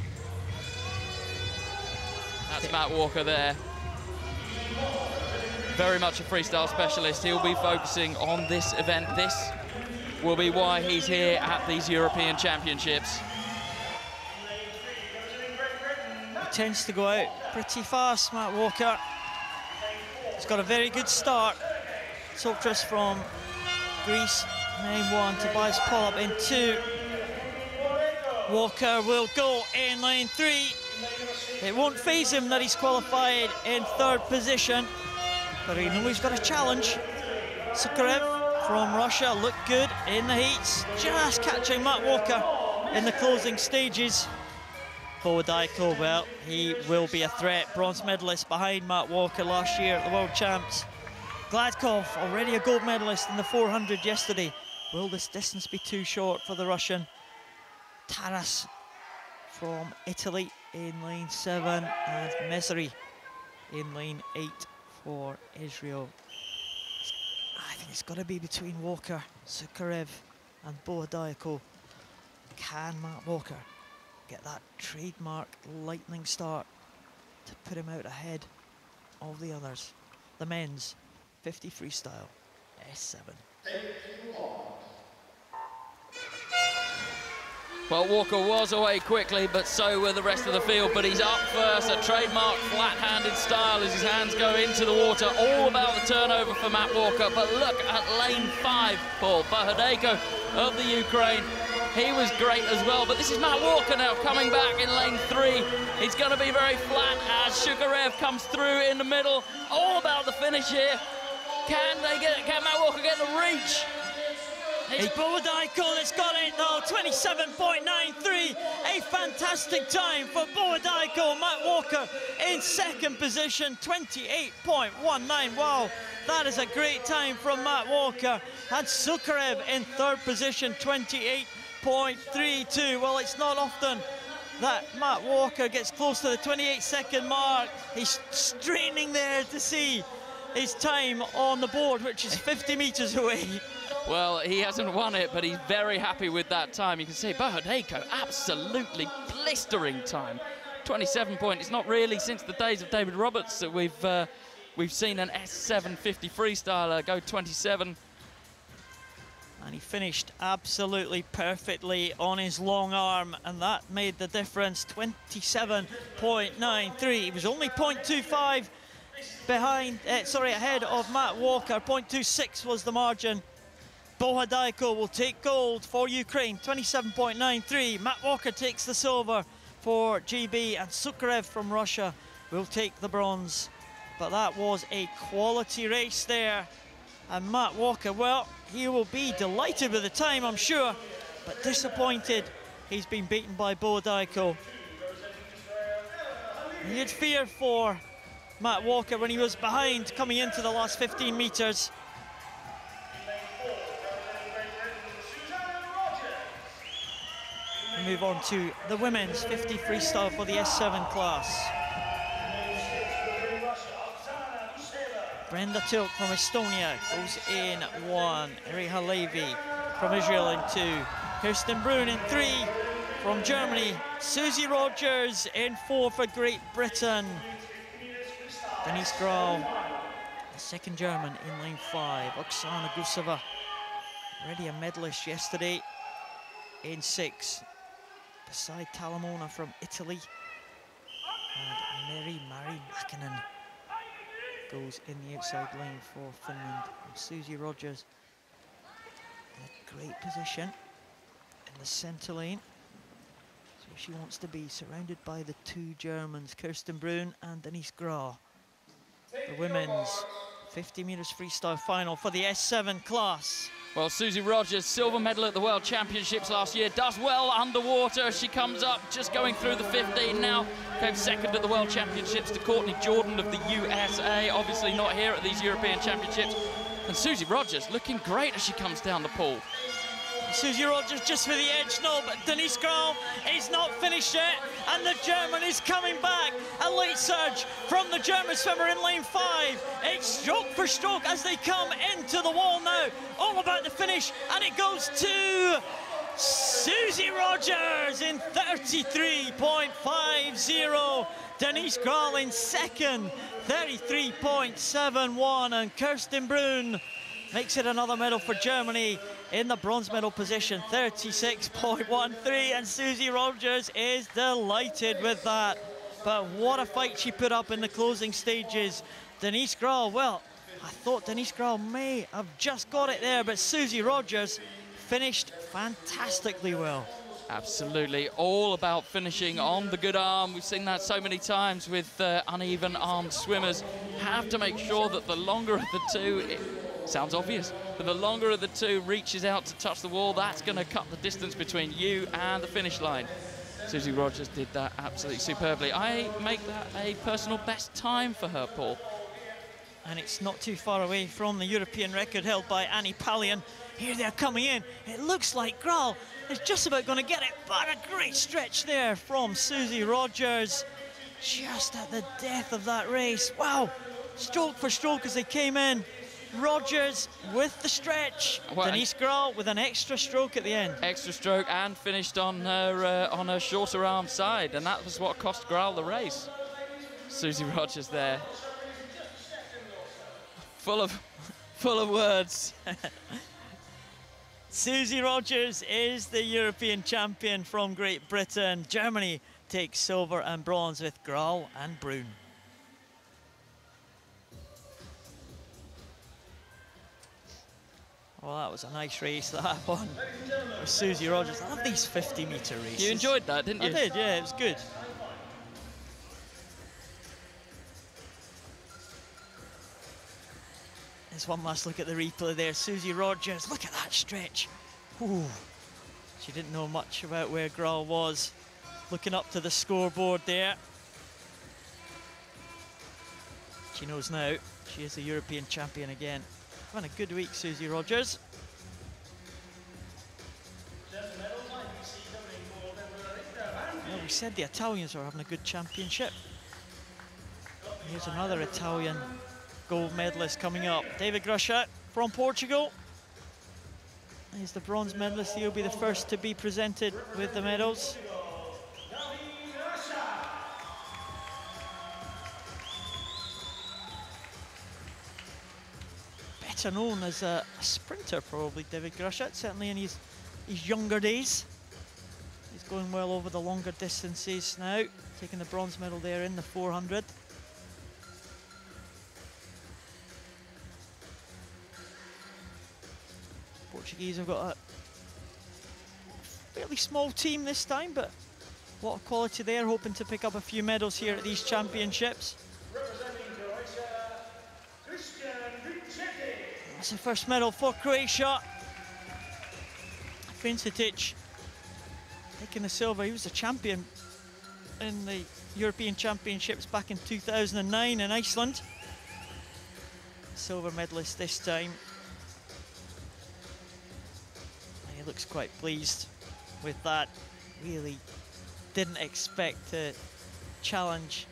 That's Matt Walker there. Very much a freestyle specialist. He'll be focusing on this event. This will be why he's here at these European Championships. He tends to go out pretty fast, Matt Walker. He's got a very good start. Sotras from Greece, 9-1, Tobias Pollop in 2. Walker will go in lane 3. It won't faze him that he's qualified in 3rd position, but he knows he's got a challenge. Sukarev from Russia looked good in the heats, just catching Matt Walker in the closing stages. Bo Dyko, well, he will be a threat. Bronze medalist behind Matt Walker last year at the World Champs. Gladkov, already a gold medalist in the 400 yesterday. Will this distance be too short for the Russian? Taras from Italy in lane 7, and Mesri in lane 8 for Israel. I think it's got to be between Walker, Sukarev and Bo Dyko. Can Matt Walker get that trademark lightning start to put him out ahead of the others? The men's 50 freestyle, S7. Well, Walker was away quickly, but so were the rest of the field. But he's up first, a trademark flat-handed style as his hands go into the water. All about the turnover for Matt Walker. But look at lane 5, Paul. Bahadeko of the Ukraine. He was great as well. But this is Matt Walker now coming back in lane 3. It's going to be very flat as Sukarev comes through in the middle. All about the finish here. Can Matt Walker get the reach? It's Bo Dyko that's got it though, 27.93. A fantastic time for Bo Dyko. Matt Walker in 2nd position, 28.19. Wow, that is a great time from Matt Walker. And Sukarev in 3rd position, 28.32. Well, it's not often that Matt Walker gets close to the 28-second mark. He's straining there to see his time on the board, which is 50 meters away. Well, he hasn't won it, but he's very happy with that time. You can see Bohodeko, absolutely blistering time. 27 point. It's not really since the days of David Roberts that we've seen an S750 freestyler go 27. And he finished absolutely perfectly on his long arm, and that made the difference. 27.93. He was only 0.25 behind, ahead of Matt Walker. 0.26 was the margin. Bohodeko will take gold for Ukraine, 27.93. Matt Walker takes the silver for GB, and Sukarev from Russia will take the bronze. But that was a quality race there. And Matt Walker, well, he will be delighted with the time, I'm sure, but disappointed he's been beaten by Bohodeko. He had fear for Matt Walker when he was behind coming into the last 15 meters. We move on to the women's 50 freestyle for the S7 class. Brenda Tilk from Estonia goes in 1. Eriha Levy from Israel in 2. Kirsten Brun in 3 from Germany. Susie Rogers in 4 for Great Britain. Denise Grau, the second German, in lane 5. Oksana Guseva, already a medalist yesterday, in 6. Beside Talamona from Italy. And Mari Mäkinen goes in the outside lane for Finland. And Susie Rogers in a great position in the centre lane. So she wants to be surrounded by the 2 Germans, Kirsten Brun and Denise Grau. The women's 50 metres freestyle final for the S7 class. Well, Susie Rogers, silver medal at the World Championships last year, does well underwater. She comes up, just going through the 15 now. Came second at the World Championships to Courtney Jordan of the USA. Obviously not here at these European Championships. And Susie Rogers looking great as she comes down the pool. Susie Rogers just for the edge, no, but Denise Grau is not finished yet, and the German is coming back. A late surge from the German swimmer in lane 5. It's stroke for stroke as they come into the wall now. All about the finish, and it goes to Susie Rogers in 33.50. Denise Grau in second, 33.71, and Kirsten Brun makes it another medal for Germany in the bronze medal position, 36.13, and Susie Rogers is delighted with that. But what a fight she put up in the closing stages. Denise Grau, well, I thought Denise Grau may have just got it there, but Susie Rogers finished fantastically well. Absolutely, all about finishing on the good arm. We've seen that so many times with uneven armed swimmers. Have to make sure that the longer of the two, it sounds obvious, but the longer of the two reaches out to touch the wall, that's going to cut the distance between you and the finish line. Susie Rogers did that absolutely superbly. I make that a personal best time for her, Paul. And it's not too far away from the European record held by Annie Pallion. Here they're coming in. It looks like Grau is just about going to get it, but a great stretch there from Susie Rogers. Just at the death of that race. Wow, stroke for stroke as they came in. Rogers with the stretch. Well, Denise Grau with an extra stroke at the end. Extra stroke and finished on her shorter arm side, and that was what cost Grau the race. Susie Rogers there. Full of words. Susie Rogers is the European champion from Great Britain. Germany takes silver and bronze with Grau and Brun. Well, that was a nice race, that one, with Susie Rogers. I love these 50-metre races. You enjoyed that, didn't you? I did, yeah, it was good. There's one last look at the replay there. Susie Rogers, look at that stretch. Ooh. She didn't know much about where Grau was. Looking up to the scoreboard there. She knows now. She is the European champion again. Having a good week, Susie Rogers. I said the Italians are having a good championship. Here's another Italian gold medalist coming up. David Grusha from Portugal. He's the bronze medalist. He'll be the first to be presented with the medals. Better known as a sprinter, probably, David Grusha, certainly in his younger days. He's going well over the longer distances now, taking the bronze medal there in the 400. Portuguese have got a fairly small team this time, but a lot of quality there, hoping to pick up a few medals here at these championships. That's the first medal for Croatia. Vincitic taking the silver. He was a champion in the European Championships back in 2009 in Iceland. Silver medalist this time. He looks quite pleased with that. Really didn't expect to challenge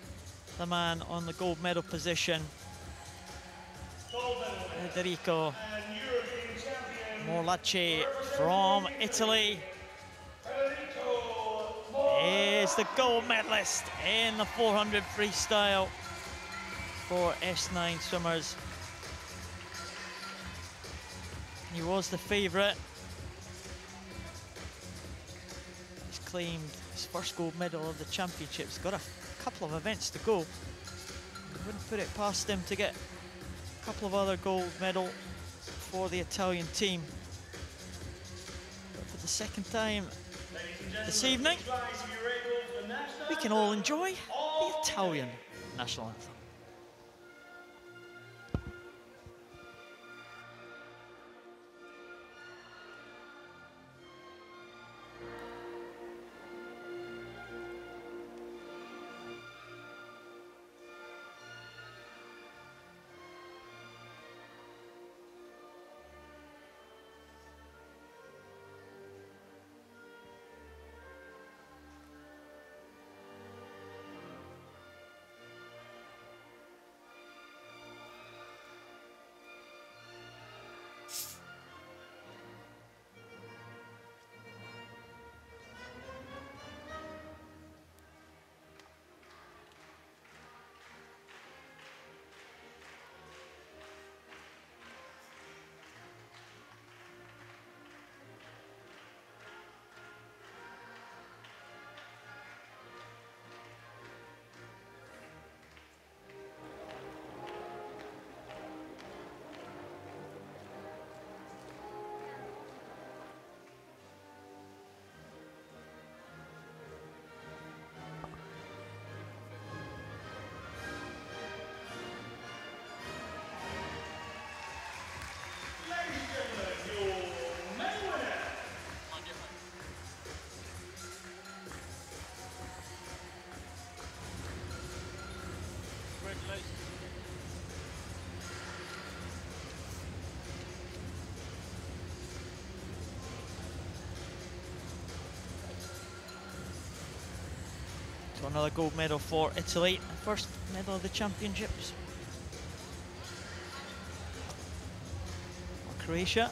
the man on the gold medal position. Federico Morlacci from Italy is the gold medalist in the 400 freestyle for S9 swimmers. He was the favourite. He's claimed his first gold medal of the championships. Got a couple of events to go. I wouldn't put it past him to get a couple of other gold medal for the Italian team. But for the second time this evening, we can all enjoy the Italian national anthem. So another gold medal for Italy, first medal of the championships. For Croatia,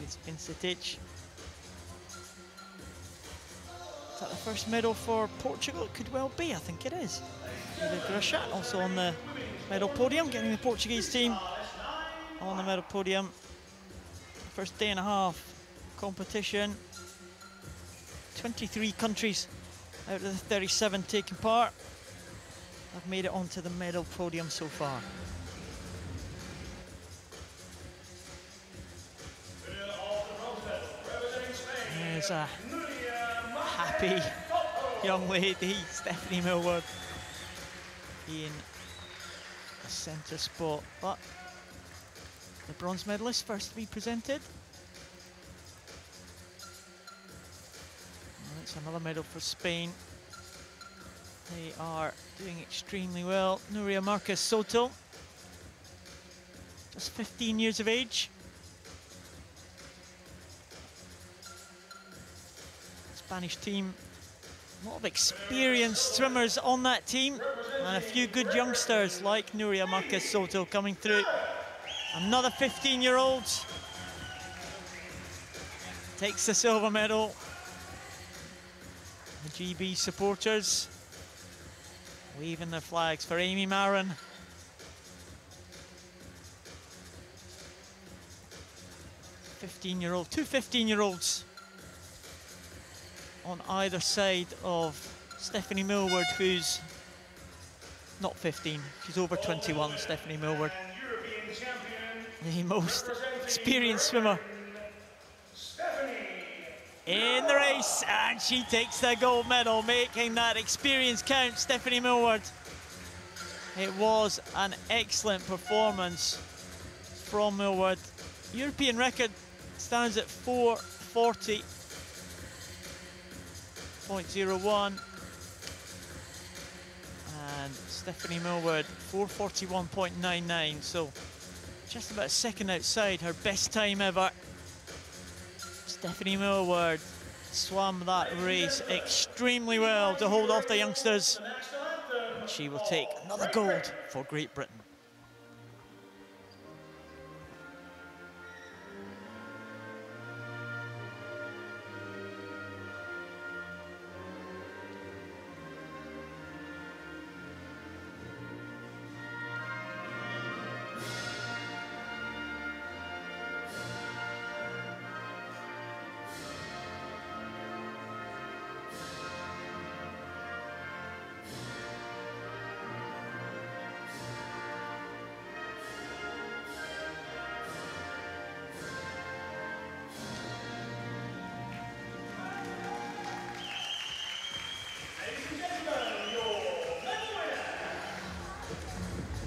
it's Vincitic. Is that the first medal for Portugal? It could well be, I think it is. Grusha also on the medal podium, getting the Portuguese team on the medal podium. First day and a half competition. 23 countries out of the 37 taking part have made it onto the medal podium so far. There's a happy young lady, Stephanie Millward, in the centre spot. But the bronze medalist first to be presented. And it's another medal for Spain. They are doing extremely well. Nuria Marquez Soto, just 15 years of age. Spanish team A lot of experienced swimmers on that team, and a few good youngsters like Nuria Marquez Soto coming through. Another 15-year-old takes the silver medal. The GB supporters waving their flags for Amy Marin. Two 15-year-olds on either side of Stephanie Millward, who's not 15, she's over 21, Stephanie Millward. The most experienced swimmer in the race, and she takes the gold medal, making that experience count, Stephanie Millward. It was an excellent performance from Millward. European record stands at 440.01, and Stephanie Millward 441.99, so just about a second outside her best time ever. Stephanie Millward swam that race extremely well to hold off the youngsters. And she will take another gold for Great Britain.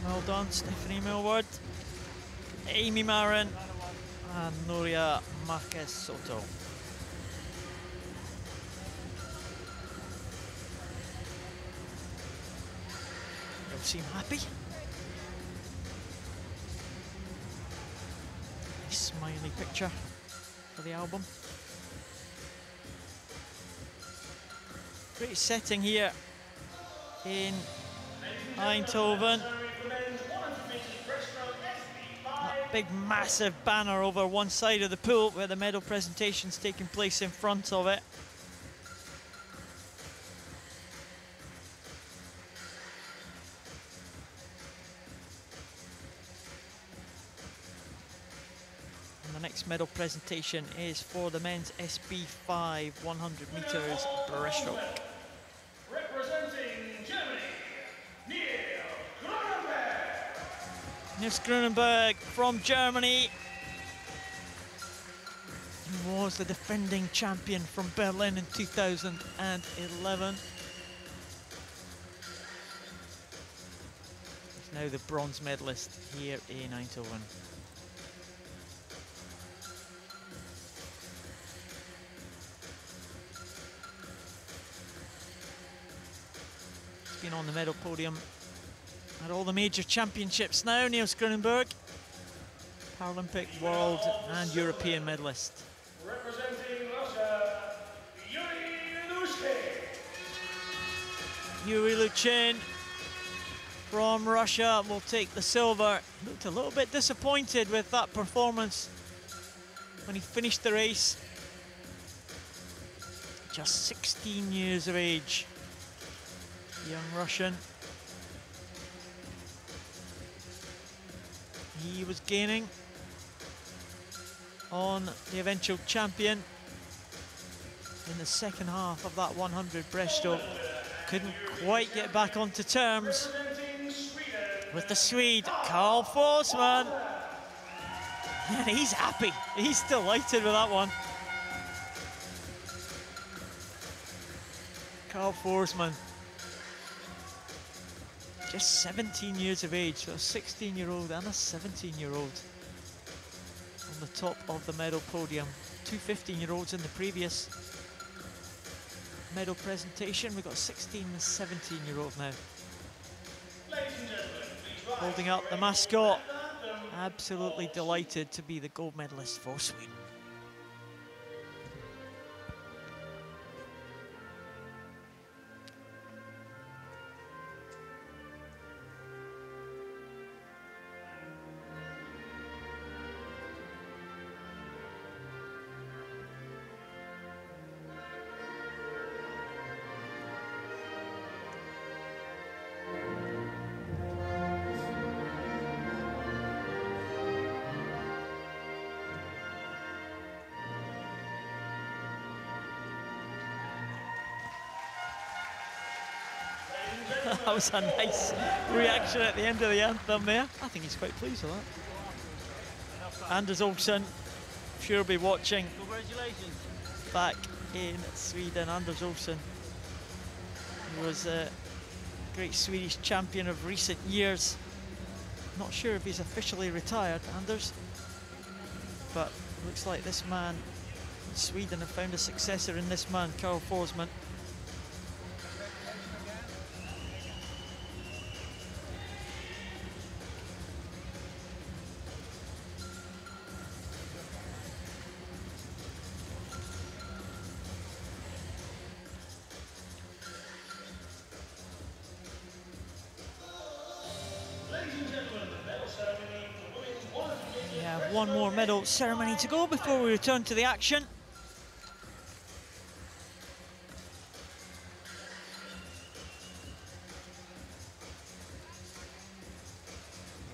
Well done, Stephanie Millward, Amy Marin, and Nuria Marquez Soto. They all seem happy. Nice smiley picture for the album. Great setting here in Eindhoven. That big massive banner over one side of the pool where the medal presentation's taking place in front of it. And the next medal presentation is for the men's SB5 100 meters breaststroke. Nils Grunenberg from Germany. He was the defending champion from Berlin in 2011. He's now the bronze medalist here in Eindhoven. He's been on the medal podium at all the major championships now, Nils Grunenberg. Paralympic, World and European medalist. Representing Russia, Yuri Luchin from Russia will take the silver. Looked a little bit disappointed with that performance when he finished the race. Just 16 years of age, young Russian. He was gaining on the eventual champion in the second half of that 100 breaststroke. Couldn't quite get back onto terms with the Swede, Carl Forsman. And he's happy. He's delighted with that one. Carl Forsman. Just 17 years of age, so a 16-year-old and a 17-year-old on the top of the medal podium. Two 15-year-olds in the previous medal presentation. We've got a 16 and a 17-year-old now. Holding up the mascot. Absolutely delighted to be the gold medalist for Sweden. That was a nice reaction at the end of the anthem there. I think he's quite pleased with that. Anders Olsson, sure will be watching. Congratulations. Back in Sweden, Anders Olsson. He was a great Swedish champion of recent years. Not sure if he's officially retired, Anders, but looks like this man in Sweden have found a successor in this man, Karl Forsman. One more medal ceremony to go before we return to the action.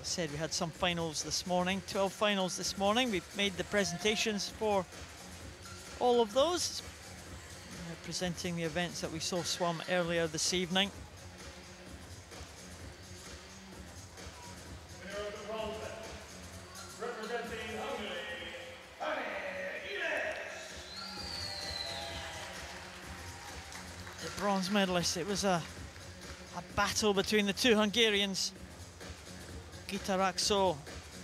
As I said, we had some finals this morning, 12 finals this morning. We've made the presentations for all of those, presenting the events that we saw swum earlier this evening. Bronze medalist. It was a battle between the two Hungarians, Gitarakso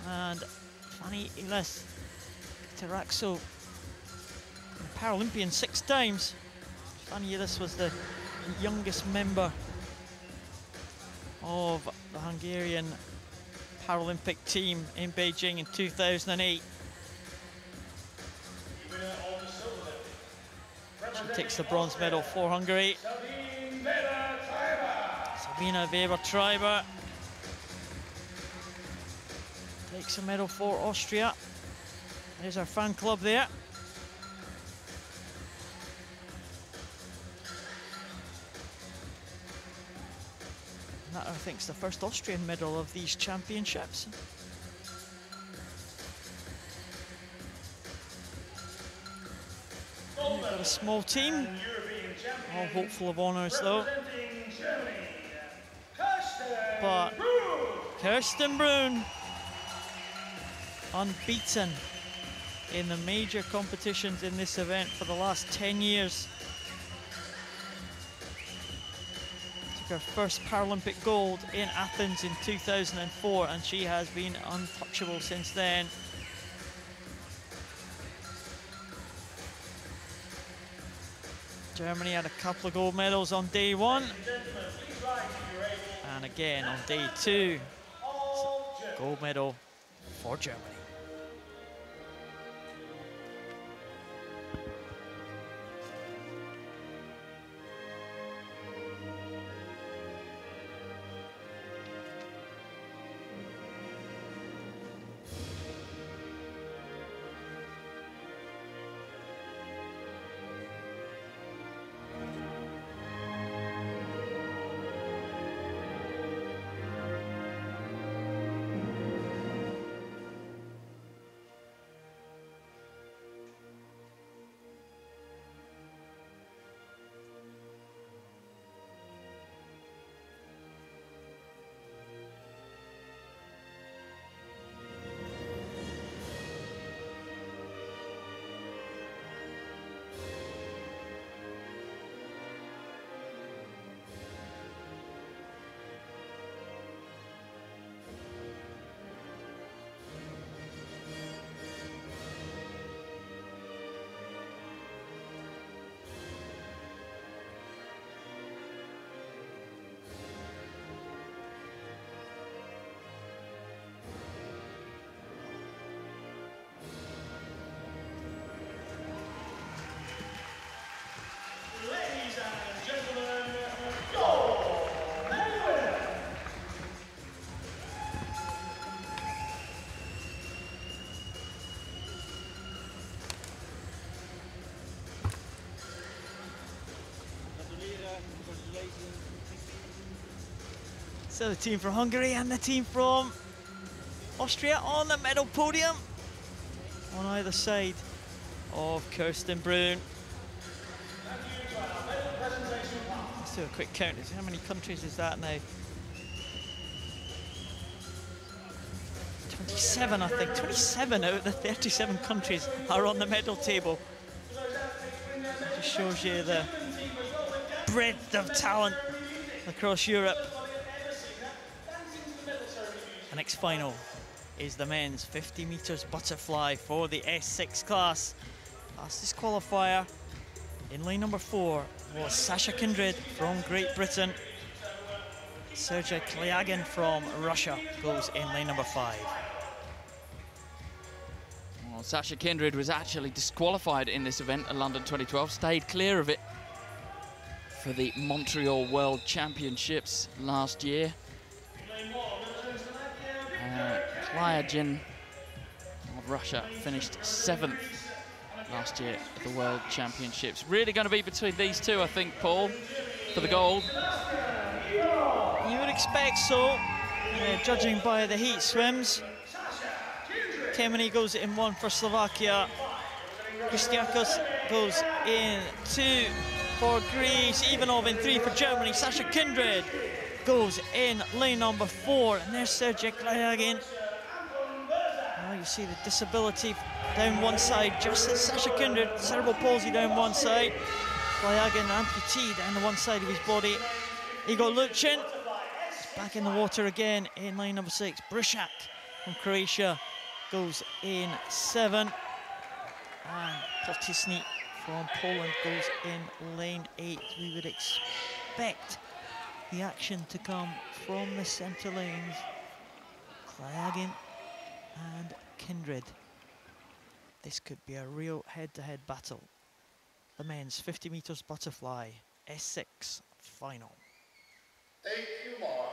and Fanny Iles. Gitarakso, Paralympian 6 times. Fanny Iles was the youngest member of the Hungarian Paralympic team in Beijing in 2008. She takes the bronze medal for Hungary. Sabina Weber-Treiber takes a medal for Austria. There's our fan club there. And that, I think, is the first Austrian medal of these championships. We've got a small team, all hopeful of honours though. But Kirsten Brun, unbeaten in the major competitions in this event for the last 10 years. Took her first Paralympic gold in Athens in 2004, and she has been untouchable since then. Germany had a couple of gold medals on day one, and again on day two. Gold medal for Germany. So the team from Hungary and the team from Austria on the medal podium on either side of Kirsten Brun. do a quick count. How many countries is that now? 27, I think. 27 out of the 37 countries are on the medal table. Just shows you the breadth of talent across Europe. The next final is the men's 50 meters butterfly for the S6 class. Fastest qualifier in lane number 4 was Sasha Kindred from Great Britain. Sergei Klyagin from Russia goes in lane number 5. Well, Sasha Kindred was actually disqualified in this event at London 2012, stayed clear of it for the Montreal World Championships last year. Klyagin of Russia finished 7th last year at the World Championships. Really going to be between these two, I think, Paul, for the gold. You would expect so, judging by the heat swims. Kemeny goes in 1 for Slovakia. Kristiakos goes in 2 for Greece. Ivanov in 3 for Germany. Sasha Kindred goes in lane number 4. And there's Sergei Klyagin. Now you see the disability down one side, just as Sasha Kindred, cerebral palsy down one side. Klyagin amputee down the one side of his body. Igor Luchin is back in the water again in lane number 6. Brishak from Croatia goes in 7. And Potisny from Poland goes in lane 8. We would expect the action to come from the centre lanes. Klyagin and Kindred. This could be a real head-to-head battle. The men's 50 meters butterfly S6 final. Thank you, Mark.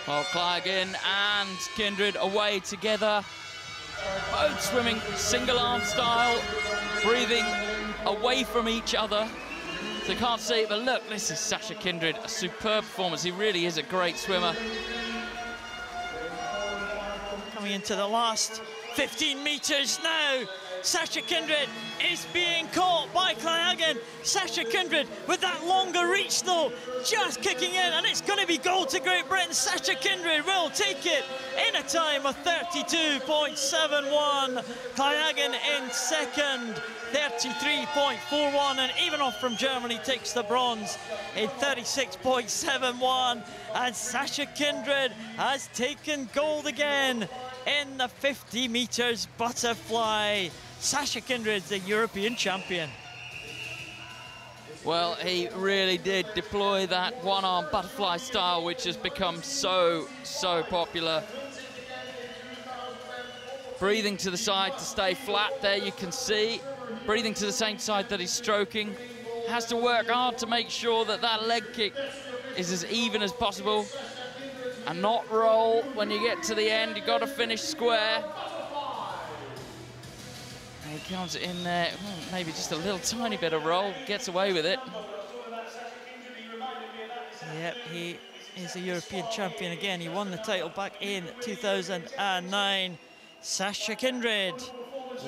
Well, Klyagin and Kindred away together, both swimming single arm style, breathing away from each other. So you can't see it, but look, this is Sasha Kindred, a superb performance. He really is a great swimmer. Coming into the last 15 meters now. Sasha Kindred is being caught by Klyagin. Sasha Kindred with that longer reach though, just kicking in, and it's going to be gold to Great Britain. Sasha Kindred will take it in a time of 32.71. Klyagin in second, 33.41, and Ivanov from Germany takes the bronze in 36.71. And Sasha Kindred has taken gold again in the 50 meters butterfly. Sasha Kindred's the European champion. Well, he really did deploy that one-arm butterfly style, which has become so popular. Breathing to the side to stay flat there, you can see. Breathing to the same side that he's stroking. Has to work hard to make sure that that leg kick is as even as possible and not roll when you get to the end. You've got to finish square. He comes in there, maybe just a little tiny bit of roll, gets away with it. Yep, he is a European champion again. He won the title back in 2009. Sasha Kindred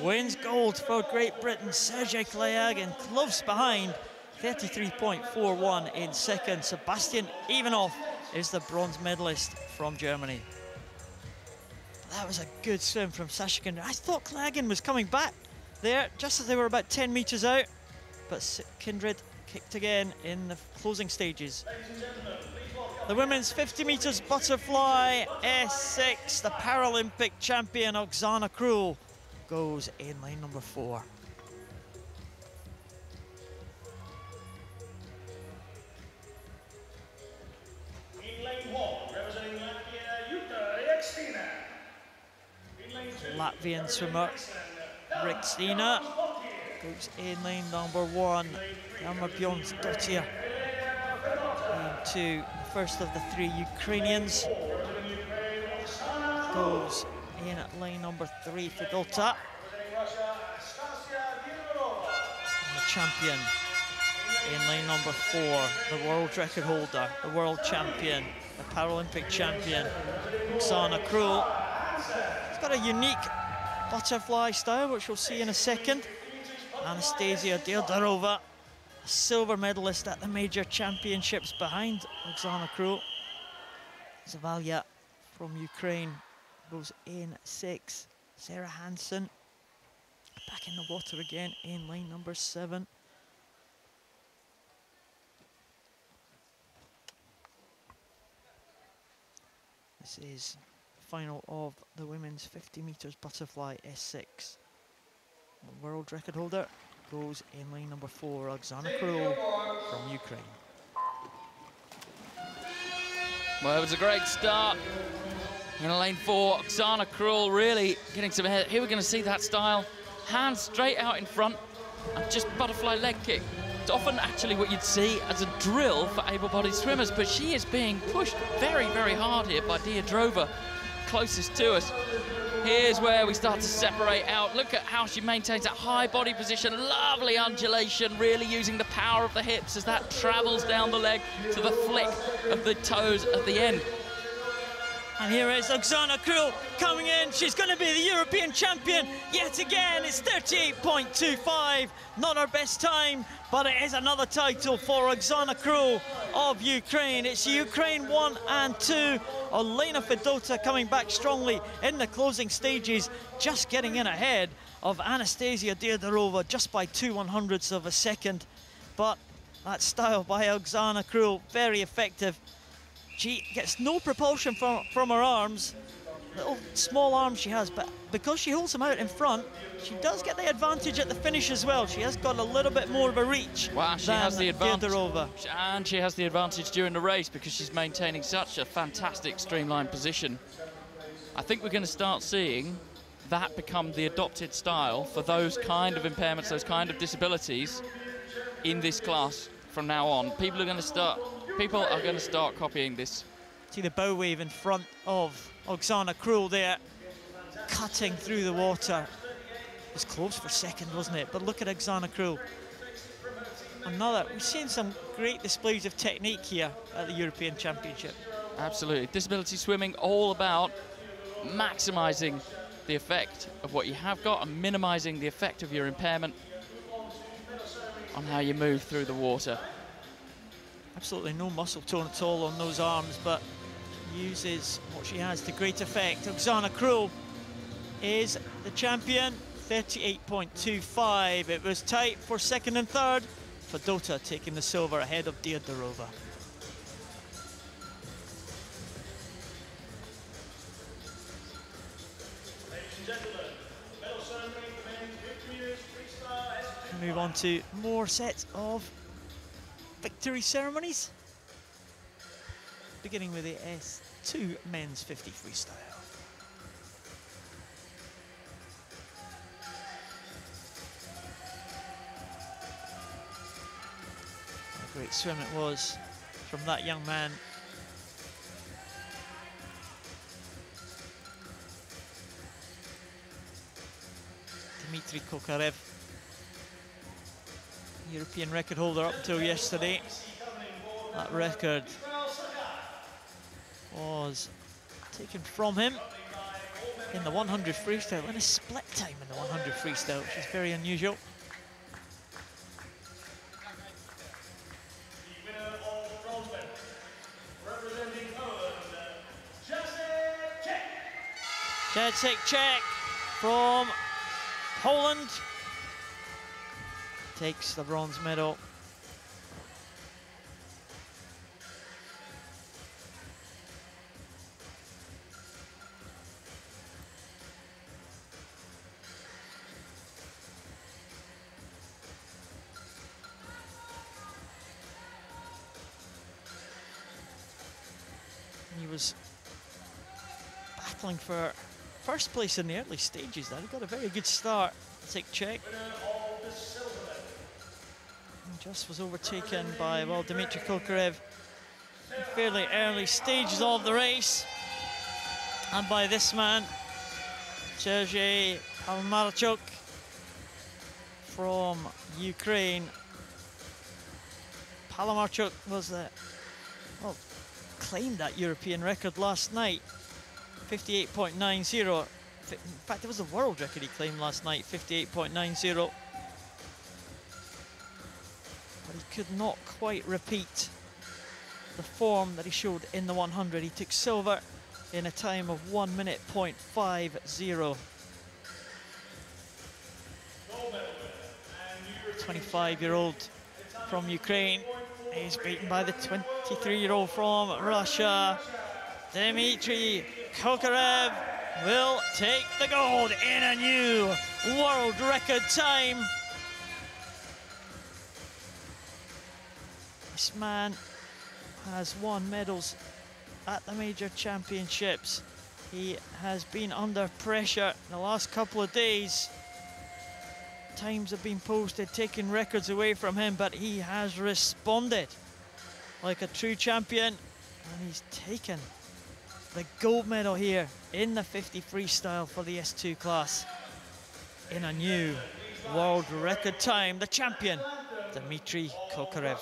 wins gold for Great Britain. Sergei Klyagin close behind, 33.41 in second. Sebastian Ivanov is the bronze medalist from Germany. That was a good swim from Sasha Kindred. I thought Klyagin was coming back there just as they were about 10 meters out, but Kindred kicked again in the closing stages. The women's 50 meters butterfly S6, the Paralympic champion Oksana Krul goes in lane number 4. In lane 1, representing Latvia, Jutta Rikstina. In lane 2, Latvian swimmer Rikstina goes in lane number 1. Elma Bjornsdottir into the first of the 3 Ukrainians. Goes in at lane number 3 for Fidolta. And the champion in lane number 4, the world record holder, the world champion, the Paralympic champion, Oksana Krul. He's got a unique butterfly style, which we'll see in a second. Anastasia Dierdarova, a silver medalist at the major championships behind Oksana Krul. Zavalia from Ukraine goes in 6. Sarah Hansen back in the water again in lane number 7. This is the final of the women's 50 meters butterfly S6. The world record holder goes in lane number 4, Oksana Krul from Ukraine. Well, it was a great start in lane 4. Oksana Krul really getting some ahead. Here we're going to see that style. Hands straight out in front and just butterfly leg kick. It's often actually what you'd see as a drill for able-bodied swimmers, but she is being pushed very, very hard here by Dierdarova, closest to us. Here's where we start to separate out. Look at how she maintains that high body position. Lovely undulation, really using the power of the hips as that travels down the leg to the flick of the toes at the end. And here is Oksana Krul coming in. She's going to be the European champion yet again. It's 38.25. Not her best time, but it is another title for Oksana Krul of Ukraine. It's Ukraine 1 and 2. Olena Fedota coming back strongly in the closing stages, just getting in ahead of Anastasia Dierdarova just by 2/100ths of a second. But that style by Oksana Krul, very effective. She gets no propulsion from her arms, little small arms she has, but because she holds them out in front, she does get the advantage at the finish as well. She has got a little bit more of a reach. Wow, she has the advantage. Dierdarova. And she has the advantage during the race because she's maintaining such a fantastic streamlined position. I think we're going to start seeing that become the adopted style for those kind of impairments, those kind of disabilities in this class from now on. People are going to start copying this. See the bow wave in front of Oksana Krul there, cutting through the water. It was close for second, wasn't it? But look at Oksana Krul. We've seen some great displays of technique here at the European Championship. Absolutely. Disability swimming, all about maximising the effect of what you have got and minimising the effect of your impairment on how you move through the water. Absolutely no muscle tone at all on those arms, but uses what she has to great effect. Oksana Krul is the champion, 38.25. It was tight for second and third. Fedota taking the silver ahead of Dierdarova. Move on to more sets of victory ceremonies, beginning with the S2 men's 50 freestyle. A great swim it was from that young man. Dmitry Kokarev, European record holder up until yesterday. That record was taken from him in the 100 freestyle, in a split time in the 100 freestyle, which is very unusual. The winner of the bronze medal, representing Poland, Jacek Czech from Poland takes the bronze medal. He was battling for first place in the early stages there. He got a very good start. Take Czech. Just was overtaken by, well, Dmitry Kokarev in fairly early stages of the race. And by this man, Sergei Palamarchuk from Ukraine. Palamarchuk was claimed that European record last night, 58.90. In fact, it was the world record he claimed last night, 58.90. could not quite repeat the form that he showed in the 100. He took silver in a time of 1 minute .50. 25-year-old from Ukraine. He's beaten by the 23-year-old from Russia. Dmitry Kokarev will take the gold in a new world record time. This man has won medals at the major championships. He has been under pressure the last couple of days. Times have been posted, taking records away from him, but he has responded like a true champion, and he's taken the gold medal here in the 50 freestyle for the S2 class in a new world record time. The champion, Dmitry Kokarev.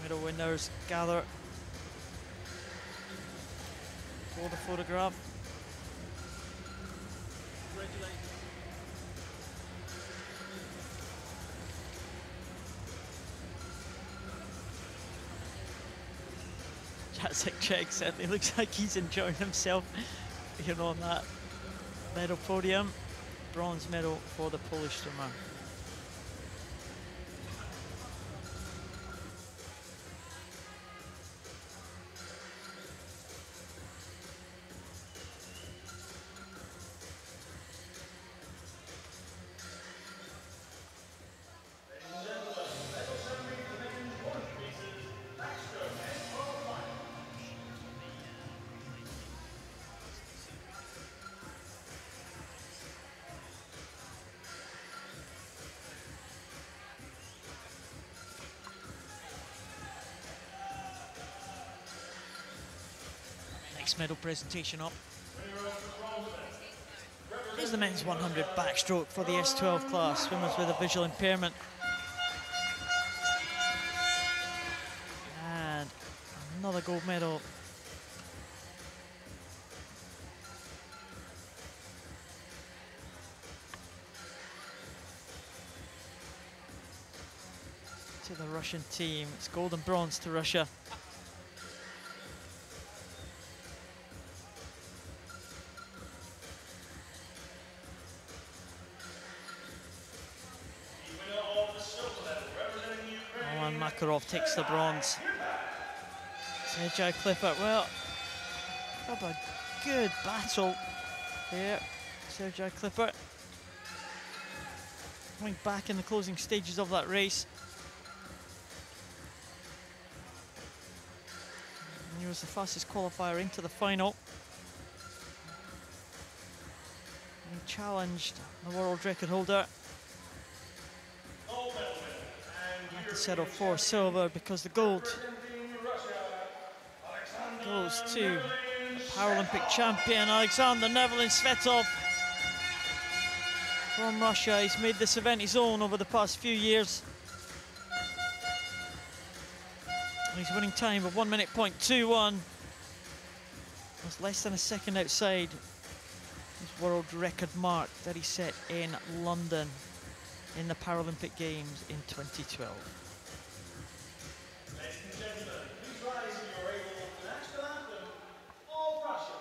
Medal winners gather for the photograph. Jacek Czech certainly looks like he's enjoying himself here on that medal podium. Bronze medal for the Polish swimmer. Medal presentation up. Here's the men's 100 backstroke for the S12 class, swimmers with a visual impairment. And another gold medal. To the Russian team. It's gold and bronze to Russia. Makarov takes the bronze. Sergei Klippert, well, got a good battle here. Sergei Klippert going back in the closing stages of that race. And he was the fastest qualifier into the final. And he challenged the world record holder. Settle for silver because the gold goes to the Paralympic champion Alexander Svetov from Russia. He's made this event his own over the past few years. His winning time of 1 minute .21 was less than a second outside his world record mark that he set in London in the Paralympic Games in 2012. Ladies and gentlemen, please rise if you are able for the national anthem of Russia.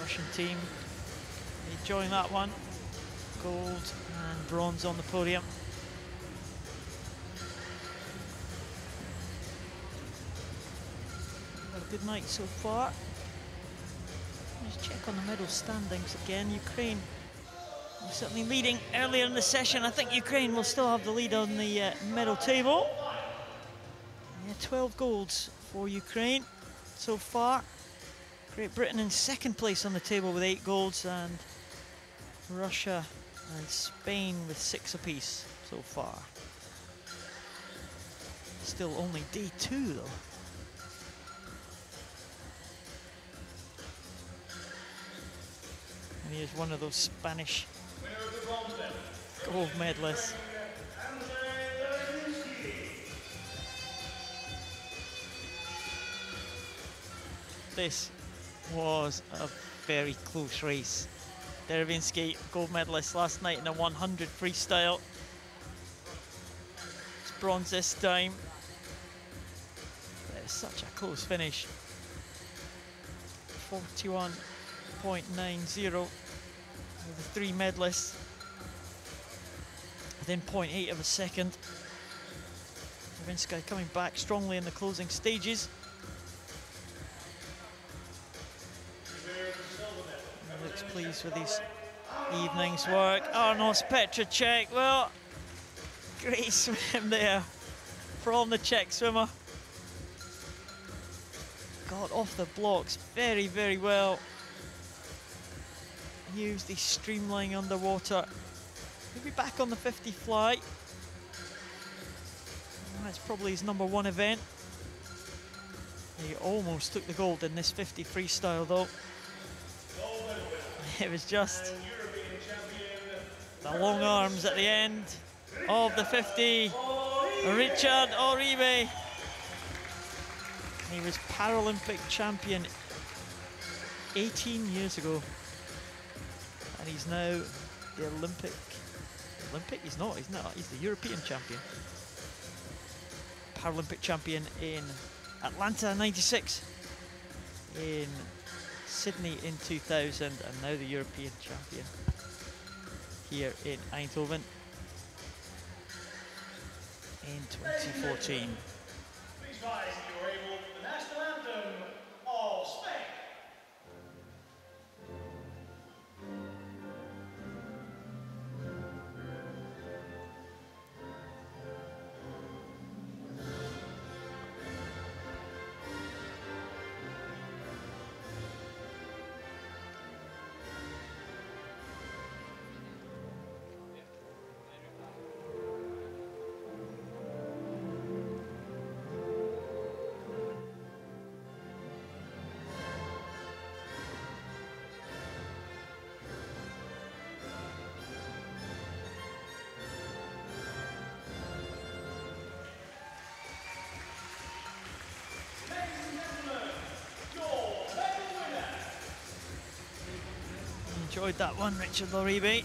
Russian team enjoying that one. Gold and bronze on the podium. Had a good night so far. Let's check on the medal standings again. Ukraine was certainly leading earlier in the session. I think Ukraine will still have the lead on the medal table. Yeah, 12 golds for Ukraine so far. Great Britain in second place on the table with 8 golds, and Russia and Spain with 6 apiece so far. Still only day 2 though. And here's one of those Spanish gold medalists. This was a very close race. Derevensky, gold medalist last night in the 100 freestyle. It's bronze this time. But it's such a close finish. 41.90 with the 3 medalists. Within 0.8 of a second. Derevensky coming back strongly in the closing stages. Looks pleased with his evening's work. Arnos Petracek, well, great swim there from the Czech swimmer. Got off the blocks very, very well. Used his streamlining underwater. He'll be back on the 50 fly. That's probably his #1 event. He almost took the gold in this 50 freestyle though. It was just the long arms at the end of the 50. Richard Oribe. He was Paralympic champion 18 years ago. And he's now the Olympic, he's not, he's the European champion. Paralympic champion in Atlanta 96. In Sydney in 2000, and now the European champion here in Eindhoven in 2014. Please rise if you are able for the national anthem of Spain. enjoyed that one, Richard Loribe.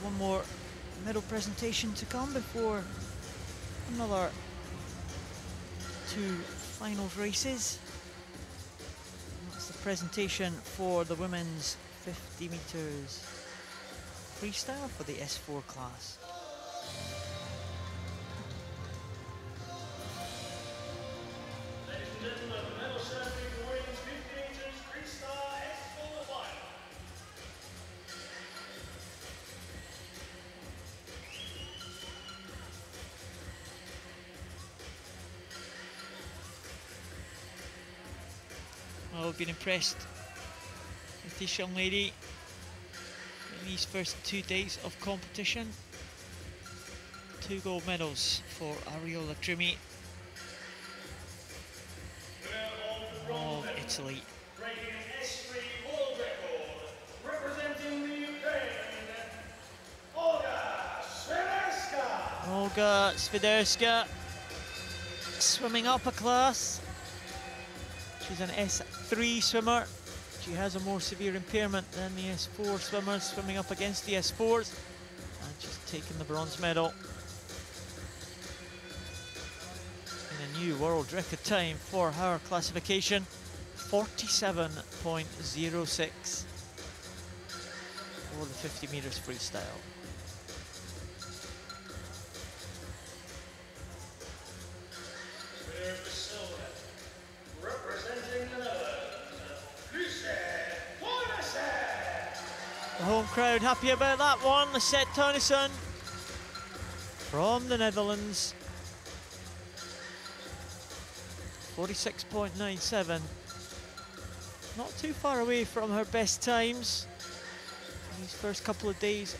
One more medal presentation to come before another 2 finals races. And that's the presentation for the women's 50 meters freestyle for the S4 class. Ladies and gentlemen, the medal ceremony for women's 50 meters freestyle S4 final. Well, I've been impressed with this young lady in these first 2 days of competition. 2 gold medals for Ariola Trimi of Italy. Breaking an S3 world record, representing the Ukraine, Olga Swiderska. Olga Swiderska swimming up a class. She's an S3 swimmer. She has a more severe impairment than the S4 swimmers swimming up against the S4s. And she's taken the bronze medal in a new world record time for her classification, 47.06 for the 50 meters freestyle. Winner of the silver, representing the Netherlands, The home crowd happy about that one. Lisette Tonnison from the Netherlands. 46.97. Not too far away from her best times in these first couple of days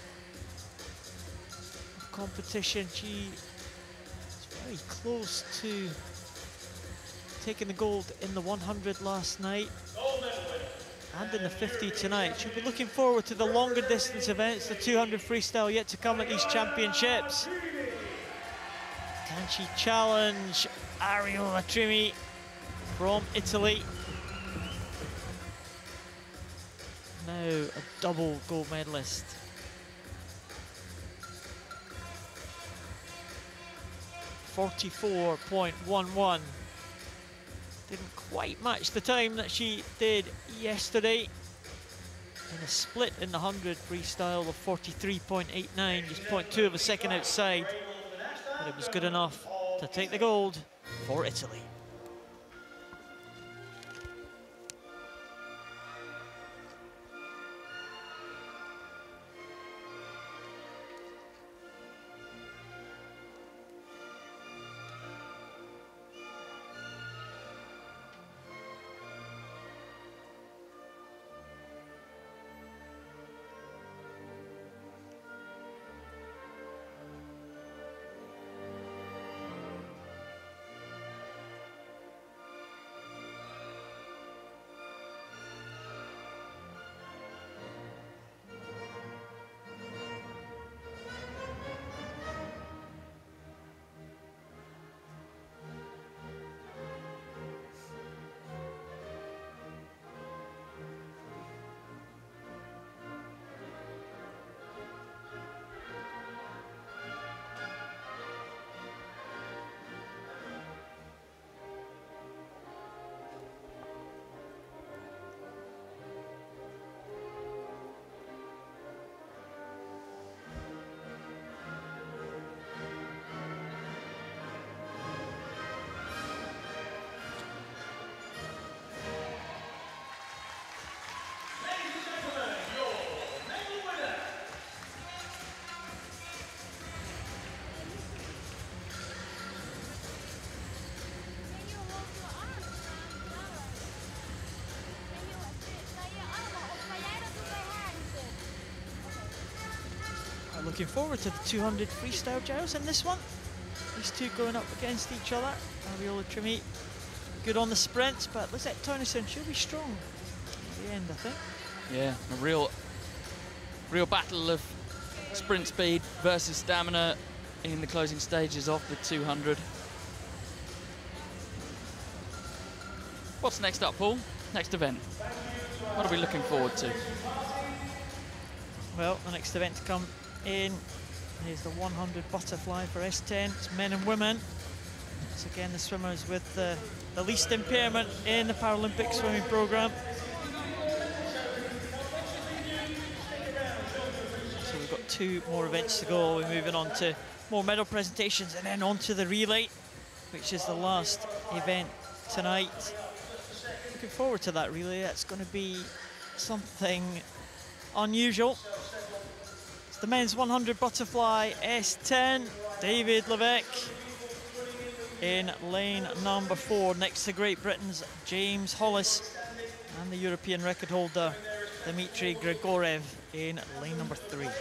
of competition. She is very close to taking the gold in the 100 last night and in the 50 tonight. She'll be looking forward to the longer distance events, the 200 freestyle yet to come at these championships. Can she challenge Ariola Trimi from Italy? Now a double gold medalist. .44.11. Didn't quite match the time that she did yesterday in a split in the 100 freestyle of 43.89, just 0.2 of a second outside, but it was good enough to take the gold for Italy. looking forward to the 200 freestyle giles in this one. These two going up against each other. Ariola Trimi, good on the sprints, but Lisette Toynison, she'll be strong at the end, I think. Yeah, a real battle of sprint speed versus stamina in the closing stages of the 200. What's next up, Paul? Next event? What are we looking forward to? Well, the next event to come in is the 100 butterfly for S10. It's men and women. It's again the swimmers with the least impairment in the Paralympic swimming programme. So we've got 2 more events to go. We're moving on to more medal presentations and then on to the relay, which is the last event tonight. Looking forward to that relay. That's going to be something unusual. It's the men's 100 butterfly S10. David Levesque in lane number 4 next to Great Britain's James Hollis and the European record holder Dmitry Grigorev in lane number 3. Well,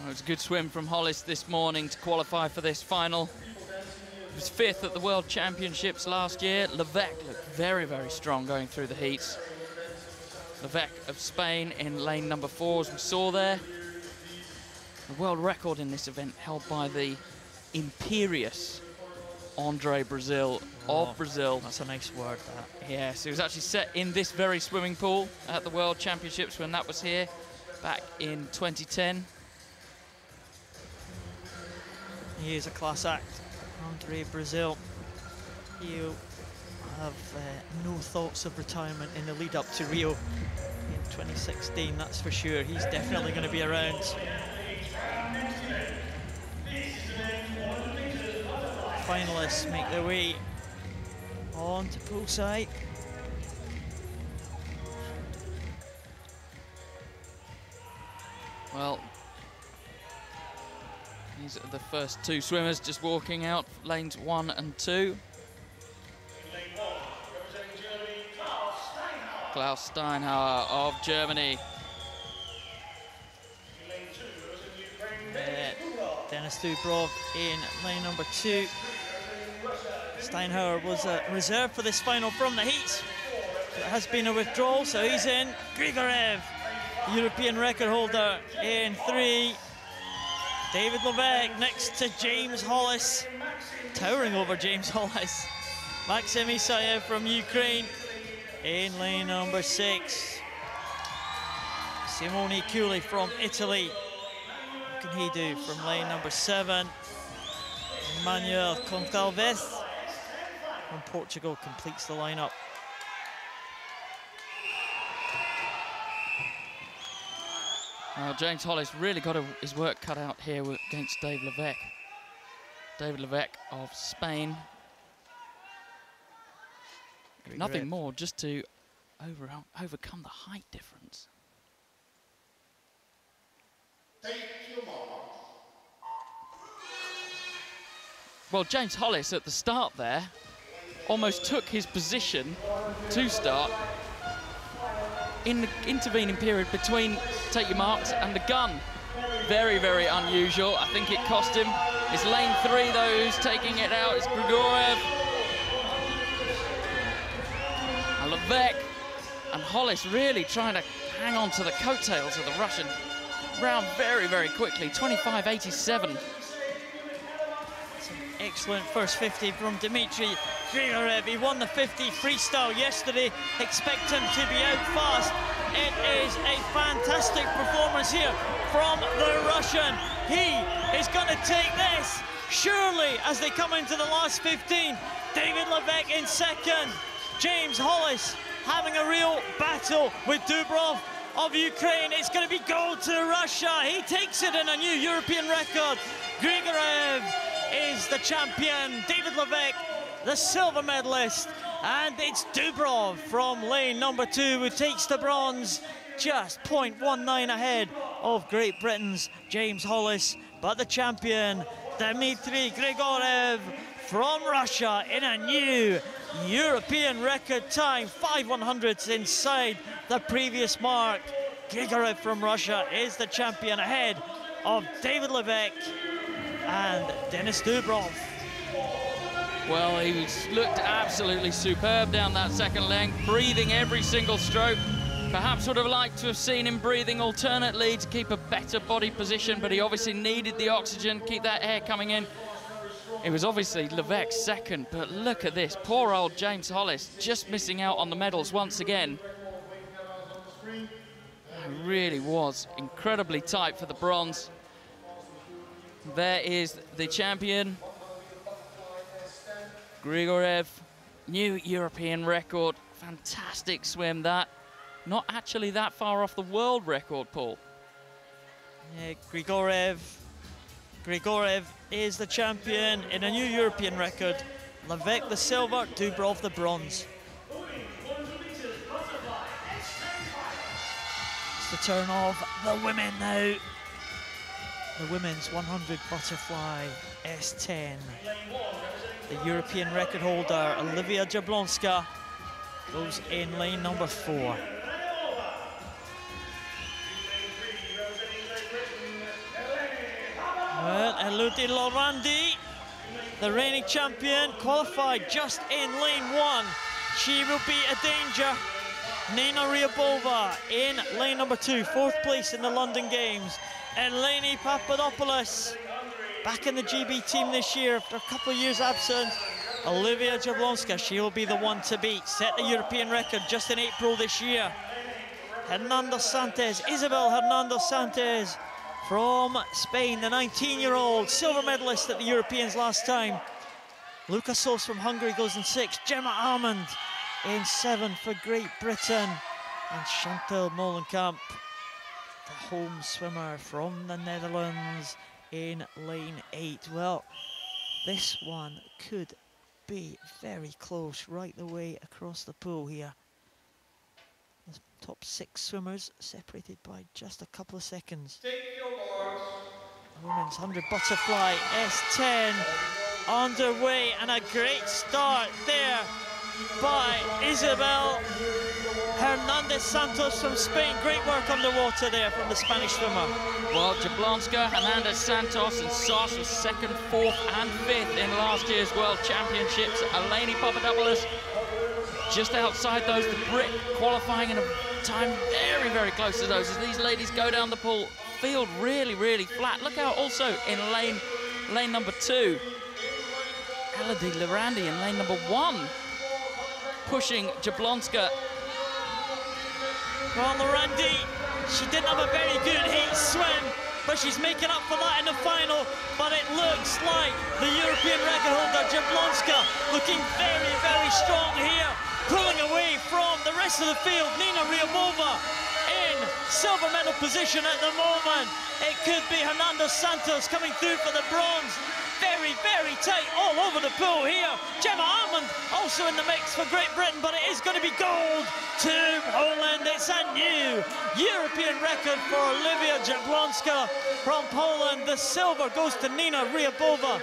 it was a good swim from Hollis this morning to qualify for this final. He was 5th at the World Championships last year. Levesque looked very, very strong going through the heats. Levesque of Spain in lane number 4, as we saw there. The world record in this event held by the imperious Andre Brazil of Brazil. That's a nice word, that. Yes, it was actually set in this very swimming pool at the World Championships when that was here back in 2010. He is a class act, Andre Brazil. He'll have no thoughts of retirement in the lead up to Rio in 2016, that's for sure. He's definitely going to be around. Finalists make their way on to poolside. Well, these are the first 2 swimmers just walking out, lanes 1 and 2. Klaus Steinhauer of Germany. Dennis Dubrov in lane number 2. Steinhauer was a reserve for this final from the heats. It has been a withdrawal, so he's in. Grigorev, European record holder, in 3. David Levesque next to James Hollis, towering over James Hollis. Maxim Isayev from Ukraine in lane number 6. Simone Cooley from Italy. What can he do from lane number 7? Manuel Concalves from Portugal completes the lineup. Well, James Hollis really got his work cut out here against Dave Levesque. David Levesque of Spain. Nothing more, just to overcome the height difference. Well, James Hollis at the start there almost took his position to start in the intervening period between Take Your Marks and the gun. Very, very unusual. I think it cost him. It's lane 3 though who's taking it out. It's Grigorev. And Levesque and Hollis really trying to hang on to the coattails of the Russian. Round very, very quickly, 25.87. Excellent first 50 from Dmitry Grigorev. He won the 50 freestyle yesterday. Expect him to be out fast. It is a fantastic performance here from the Russian. He is going to take this, surely, as they come into the last 15. David Levesque in second. James Hollis having a real battle with Dubrov of Ukraine. It's going to be gold to Russia. He takes it in a new European record. Grigorev is the champion. David Levesque, the silver medalist. And it's Dubrov from lane number 2 who takes the bronze, just 0.19 ahead of Great Britain's James Hollis. But the champion, Dmitry Grigorev from Russia, in a new European record time, 5/100ths inside the previous mark. Grigorev from Russia is the champion ahead of David Levesque and Denis Dubrov. Well, he looked absolutely superb down that second leg, breathing every single stroke. Perhaps would have liked to have seen him breathing alternately to keep a better body position, but he obviously needed the oxygen, keep that air coming in. It was obviously Levesque's second, but look at this. Poor old James Hollis just missing out on the medals once again. It really was incredibly tight for the bronze. There is the champion, Grigorev, new European record. Fantastic swim that. Not actually that far off the world record, Paul. Yeah, Grigorev is the champion in a new European record. Levesque the silver, Dubrov the bronze. It's the turn of the women now. The women's 100 butterfly S10. The European record holder, Olivia Jablonska, goes in lane number 4. Well, Elodie Laurandi, the reigning champion, qualified just in lane 1. She will be a danger. Nina Ryabova in lane number 2, 4th place in the London Games. Eleni Papadopoulos, back in the GB team this year after a couple of years absent. Olivia Jablonska, she will be the one to beat. Set the European record just in April this year. Hernando Santos, Isabel Hernando Santos from Spain, the 19-year-old silver medalist at the Europeans last time. Luca Sos from Hungary goes in 6. Gemma Almond in 7 for Great Britain. And Chantal Molenkamp, the home swimmer from the Netherlands, in lane 8. Well, this one could be very close right the way across the pool here. The top 6 swimmers separated by just a couple of seconds. The women's 100 butterfly S10 underway, and a great start there by Isabel Hernandez Santos from Spain. Great work underwater there from the Spanish swimmer. Well, Jablonska, Hernandez Santos and Sos was 2nd, 4th and 5th in last year's World Championships. Eleni Papadopoulos just outside those, the Brit qualifying in a time very, very close to those as these ladies go down the pool. Field really, really flat. Look out also in lane number 2. Elodie Laurandi in lane number 1, pushing Jablonska. Well, Laurandi, she didn't have a very good heat swim, but she's making up for that in the final. But it looks like the European record holder, Jablonska, looking very, very strong here, pulling away from the rest of the field. Nina Ryabova in silver medal position at the moment. It could be Hernando Santos coming through for the bronze. Very, very tight all over the pool here. Gemma Almond also in the mix for Great Britain, but it is going to be gold to Poland. It's a new European record for Olivia Jablonska from Poland. The silver goes to Nina Ryabova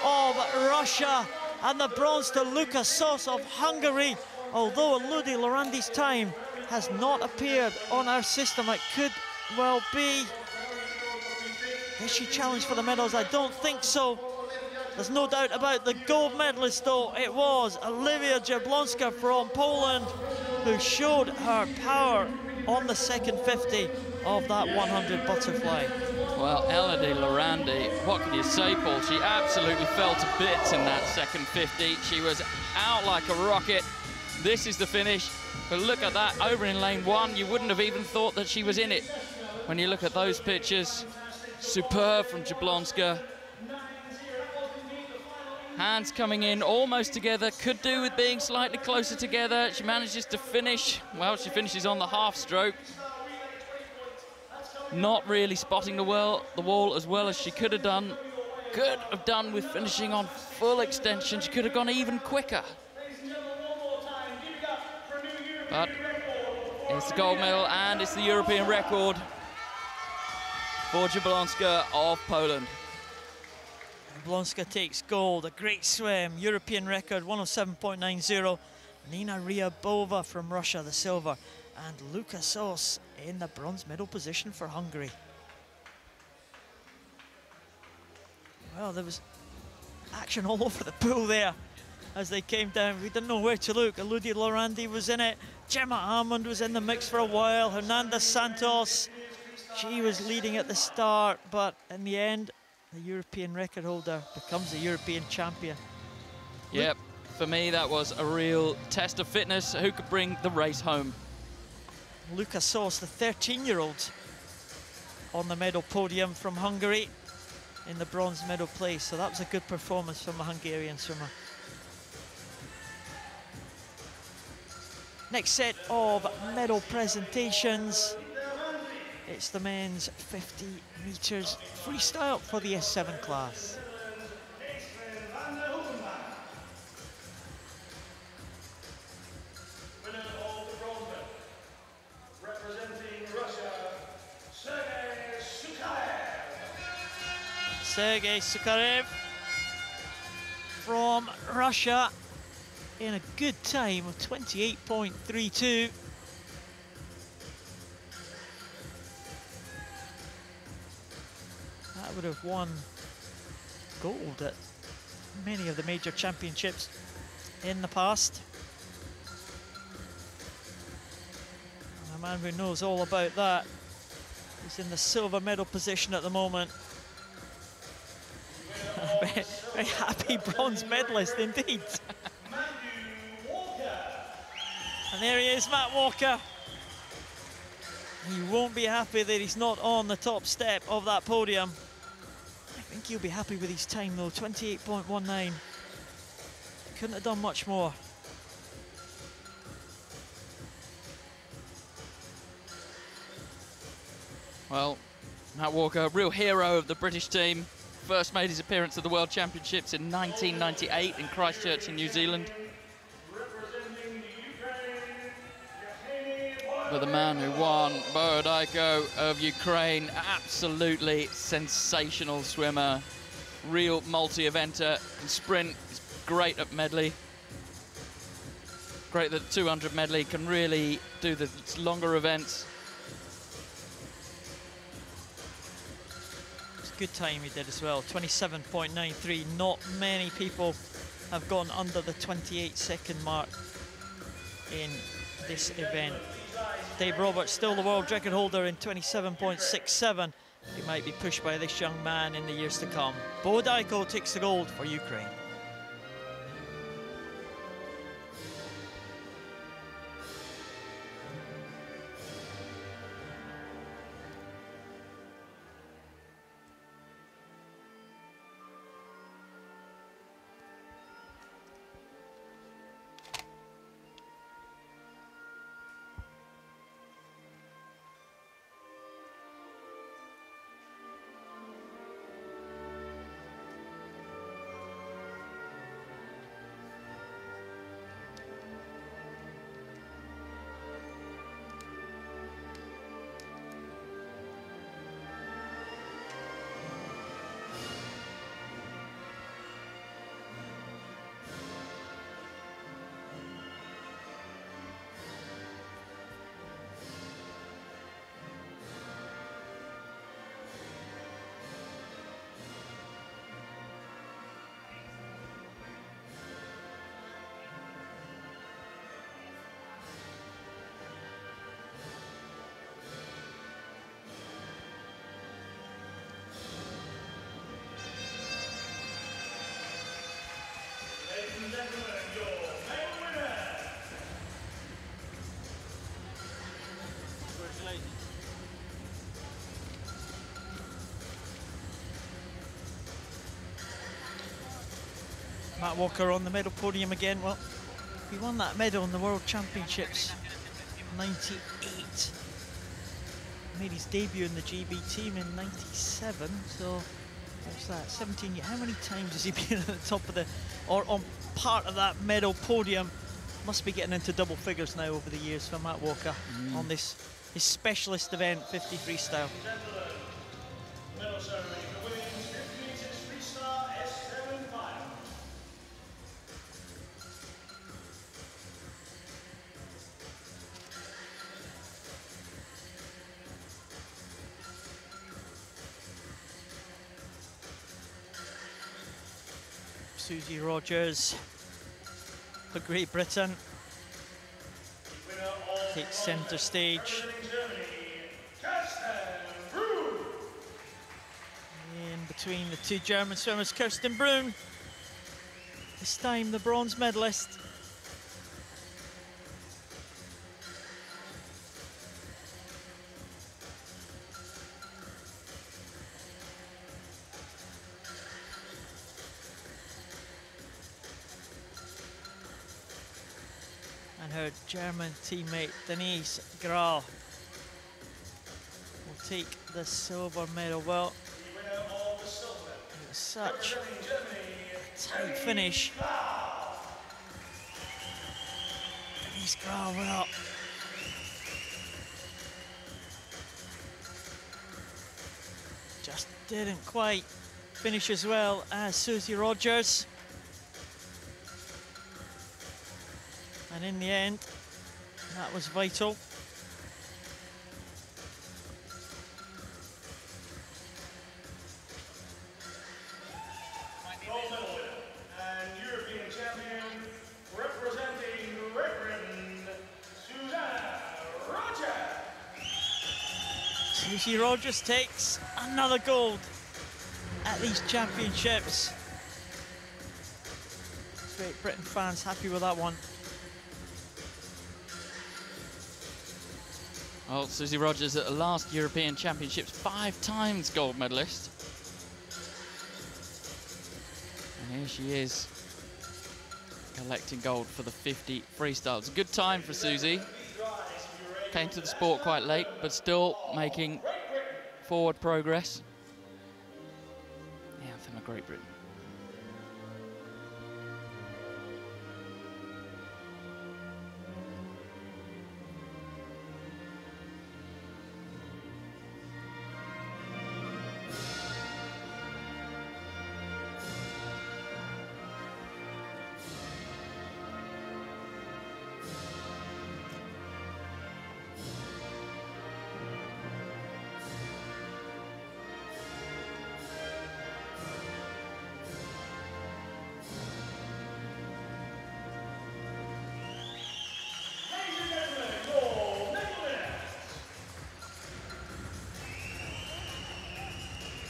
of Russia, and the bronze to Luca Sos of Hungary. Although Elodie Laurandi's time has not appeared on our system, it could well be. Is she challenged for the medals? I don't think so. There's no doubt about the gold medalist, though. It was Olivia Jablonska from Poland who showed her power on the second 50 of that 100 butterfly. Well, Elodie Laurandi, what can you say, Paul? She absolutely fell to bits in that second 50. She was out like a rocket. This is the finish. But look at that, over in lane 1, you wouldn't have even thought that she was in it. When you look at those pictures, superb from Jablonska. Hands coming in almost together, could do with being slightly closer together. She manages to finish, well, she finishes on the half stroke. Not really spotting the wall as well as she could have done. Could have done with finishing on full extension. She could have gone even quicker. But it's the gold medal and it's the European record for Jablonska of Poland. Jablonska takes gold, a great swim, European record 107.90. Nina Ryabova from Russia, the silver. and Luka Sos in the bronze medal position for Hungary. Well, there was action all over the pool there as they came down. We didn't know where to look. Elodie Lorandi was in it. Gemma Hammond was in the mix for a while. Hernanda Santos, she was leading at the start, but in the end, the European record holder becomes the European champion. Yep, for me, that was a real test of fitness. Who could bring the race home? Luka Sos, the 13-year-old, on the medal podium from Hungary in the bronze medal place. So that was a good performance from a Hungarian swimmer. Next set of medal presentations. It's the men's 50 meters freestyle for the S7 class. Winner of the bronze medal, representing Russia, Sergei Sukharev from Russia in a good time of 28.32. That would have won gold at many of the major championships in the past. And a man who knows all about that is in the silver medal position at the moment. Very happy bronze medalist indeed. And there he is, Matt Walker. He won't be happy that he's not on the top step of that podium. I think he'll be happy with his time though, 28.19. Couldn't have done much more. Well, Matt Walker, real hero of the British team. First made his appearance at the World Championships in 1998 in Christchurch in New Zealand. But the man who won, Borodayko of Ukraine, absolutely sensational swimmer. Real multi-eventer, can sprint, is great at medley. Great that 200 medley, can really do the longer events. Good time he did as well, 27.93. Not many people have gone under the 28-second mark in this event. Dave Roberts, still the world record holder in 27.67. He might be pushed by this young man in the years to come. Borodayko takes the gold for Ukraine. Matt Walker on the medal podium again. Well, he won that medal in the World Championships '98. Made his debut in the GB team in '97. So what's that? 17 years. How many times has he been at the top of the, or on part of that medal podium? Must be getting into double figures now over the years for Matt Walker on this his specialist event, 50 freestyle. Medal ceremony for women's 50 meters freestyle S7 final. Susie Rogers for Great Britain takes centre stage. In between the two German swimmers, Kirsten Brun, this time the bronze medalist. And her German teammate Denise Grau will take the silver medal. Well, it was such a tight finish. Denise Grau, well, just didn't quite finish as well as Susie Rogers. And in the end, that was vital. Gold medal winner and European champion representing Great Britain, Susie Rogers takes another gold at these championships. Great Britain fans happy with that one. Well, Susie Rogers at the last European Championships, 5 times gold medalist. And here she is, collecting gold for the 50 freestyle. It's a good time for Susie. Came to the sport quite late, but still making forward progress. The anthem of Great Britain.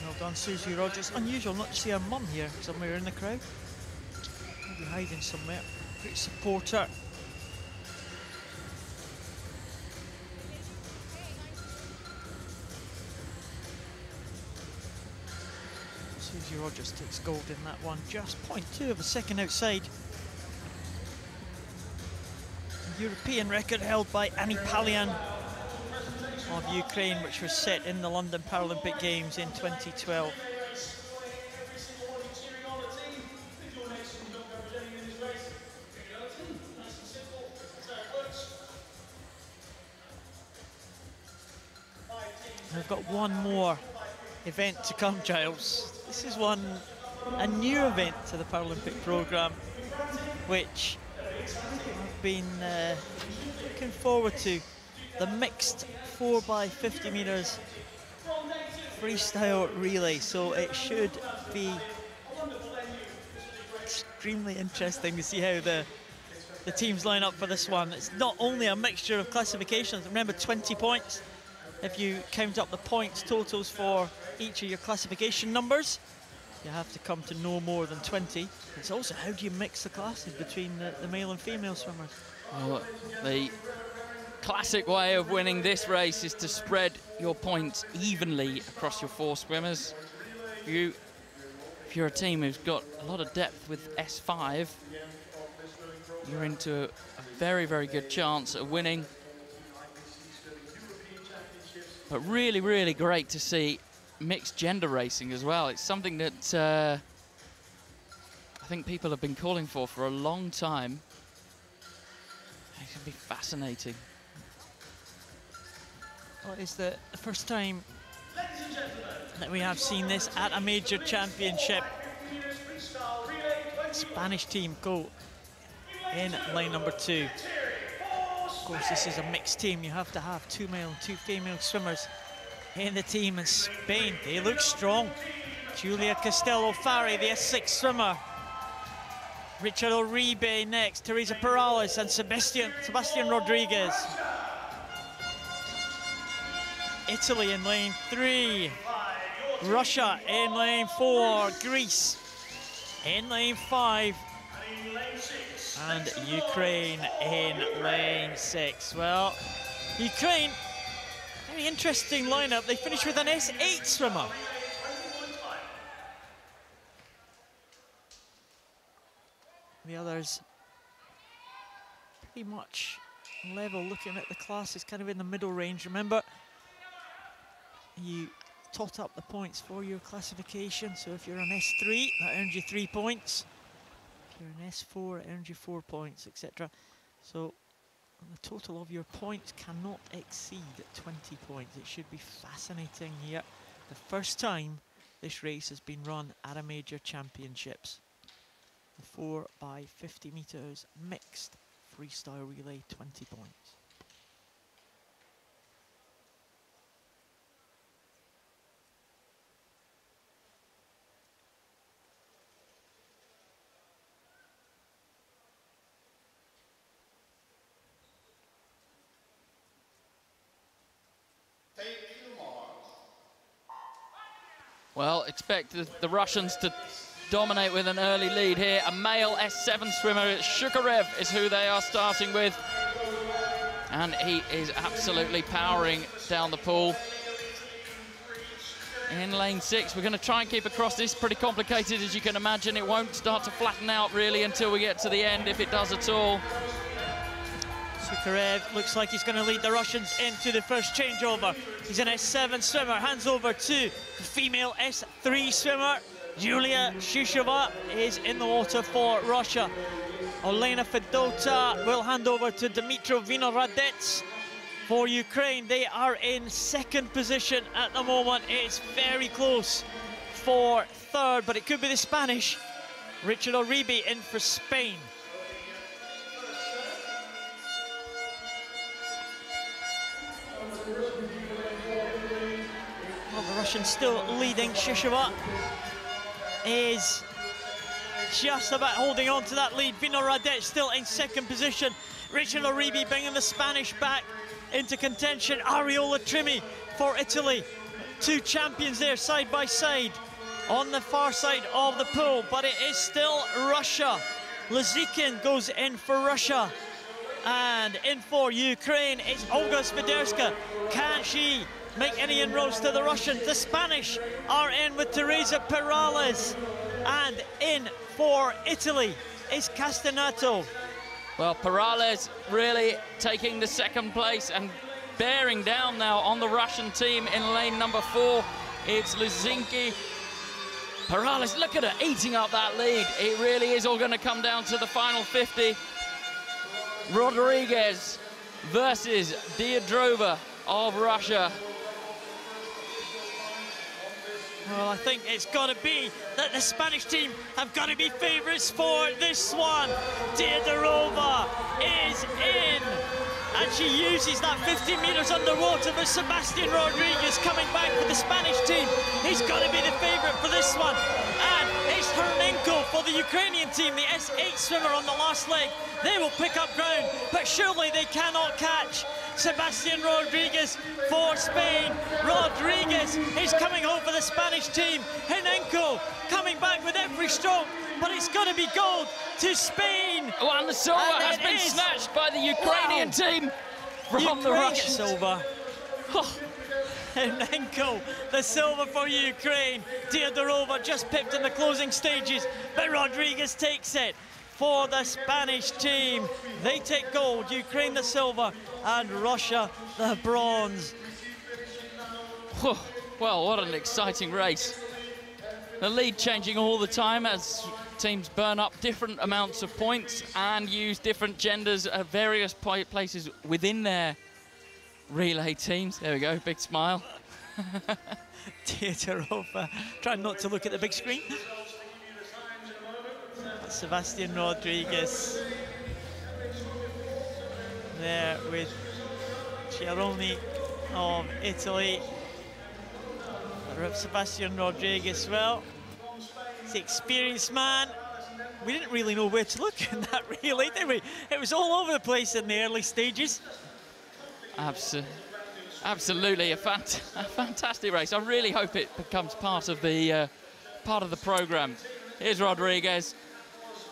Well done, Susie Rogers. Unusual not to see her mum here somewhere in the crowd. Maybe hiding somewhere. Great supporter. Susie Rogers takes gold in that one, just 0.2 of a second outside. The European record held by Annie Palian of Ukraine, which was set in the London Paralympic Games in 2012. We've got one more event to come, Giles. This is a new event to the Paralympic programme, which I've been looking forward to. The mixed 4x50 metres freestyle relay. So it should be extremely interesting to see how the teams line up for this one. It's not only a mixture of classifications. Remember, 20 points. If you count up the points totals for each of your classification numbers, you have to come to no more than 20. It's also, how do you mix the classes between the male and female swimmers? Well, the classic way of winning this race is to spread your points evenly across your 4 swimmers. If you're a team who's got a lot of depth with S5, you're into a very, very good chance of winning. But really, really great to see mixed gender racing as well. It's something that I think people have been calling for a long time. It's going to be fascinating. Well, it's the first time that we have seen this at a major championship. Spanish team go in line number 2. Of course, this is a mixed team. You have to have 2 male and 2 female swimmers in the team. And Spain, they look strong. Julia Castello-Farri, the S6 swimmer, Richard Uribe next, Teresa Perales and Sebastian Rodriguez. Italy in lane 3, Russia in lane 4, Greece in lane 5, and Ukraine in lane 6. Well, Ukraine, very interesting lineup. They finished with an S8 swimmer. The others pretty much level. Looking at the classes, kind of in the middle range. Remember, you tot up the points for your classification. So if you're an S3, that earns you 3 points. If you're an S4, it earns you 4 points, etc. So the total of your points cannot exceed 20 points. It should be fascinating here. The first time this race has been run at a major championships. The 4 by 50 meters mixed freestyle relay, 20 points. Well, expect the Russians to dominate with an early lead here. A male S7 swimmer, Shukarev, is who they are starting with. And he is absolutely powering down the pool. In lane 6, we're going to try and keep across this. Pretty complicated, as you can imagine. It won't start to flatten out really until we get to the end, if it does at all. Shukarev looks like he's going to lead the Russians into the first changeover. He's an S7 swimmer, hands over to the female S3 swimmer. Yulia Shusheva is in the water for Russia. Olena Fedota will hand over to Dmitro Vinohradets for Ukraine. They are in second position at the moment. It's very close for third, but it could be the Spanish. Richard Uribe in for Spain. Well, the Russians still leading. Shusheva is just about holding on to that lead. Vinohradets still in second position. Richard Uribe bringing the Spanish back into contention. Ariola Trimi for Italy. Two champions there side by side on the far side of the pool, but it is still Russia. Lazikin goes in for Russia. And in for Ukraine, it's Olga Sviderska. Can she make any inroads to the Russians? The Spanish are in with Teresa Perales. And in for Italy is Castenato. Well, Perales really taking the second place and bearing down now on the Russian team in lane number 4. It's Luzinki. Perales, look at her eating up that lead. It really is all going to come down to the final 50. Rodriguez versus Diadrova of Russia. Well, I think it's got to be that the Spanish team have got to be favourites for this one. Diadrova is in, and she uses that 50 metres underwater, but Sebastian Rodriguez coming back for the Spanish team. He's got to be the favourite for this one. And it's Hernenko for the Ukrainian team, the S8 swimmer on the last leg. They will pick up ground, but surely they cannot catch Sebastian Rodriguez for Spain. Rodriguez is coming home for the Spanish team. Hernenko coming back with every stroke, but it's going to be gold to Spain. Oh, and the silver has been snatched by the Ukrainian team from the Russian silver. Hernenko, the silver for Ukraine. Diadrova just pipped in the closing stages, but Rodriguez takes it for the Spanish team. They take gold, Ukraine the silver, and Russia the bronze. Well, what an exciting race. The lead changing all the time as teams burn up different amounts of points and use different genders at various places within their relay teams. There we go, big smile. Diadrova, trying not to look at the big screen. Sebastian Rodriguez there with Chiaroni of Italy. Sebastian Rodriguez, well, he's an experienced man, we didn't really know where to look in that relay, did we? It was all over the place in the early stages. Absolutely, a fantastic race. I really hope it becomes part of the program. Here's Rodriguez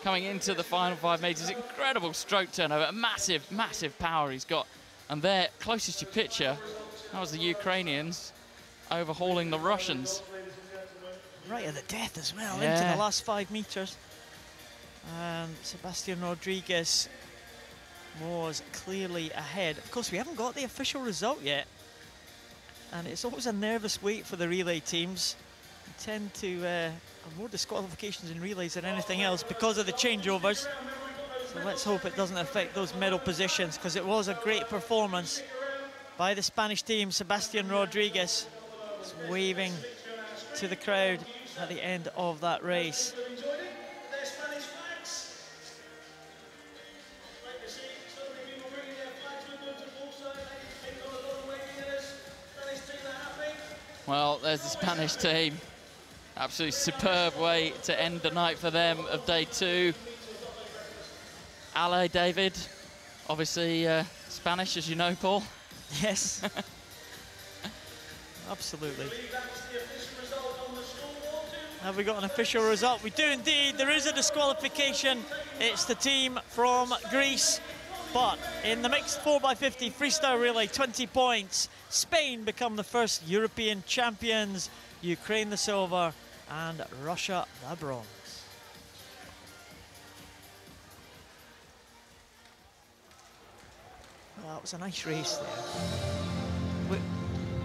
coming into the final 5 meters. Incredible stroke turnover, massive power he's got. And there, closest to picture, that was the Ukrainians overhauling the Russians. Right at the death as well, Yeah. into the last 5 meters. And Sebastian Rodriguez was clearly ahead. Of course, we haven't got the official result yet. And it's always a nervous wait for the relay teams. They tend to have more disqualifications in relays than anything else because of the changeovers. So let's hope it doesn't affect those medal positions, because it was a great performance by the Spanish team. Sebastian Rodriguez is waving to the crowd at the end of that race. Well, there's the Spanish team. Absolutely superb way to end the night for them of day 2. Ale, David, obviously Spanish, as you know, Paul. Yes. Absolutely. Have we got an official result? We do indeed. There is a disqualification. It's the team from Greece. But in the mixed 4x50 freestyle relay, 20 points. Spain become the first European champions. Ukraine the silver and Russia the bronze. Well, that was a nice race there.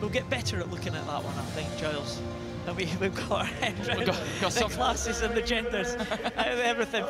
We'll get better at looking at that one, I think, Giles. And we've got our head around got the classes and the genders, everything.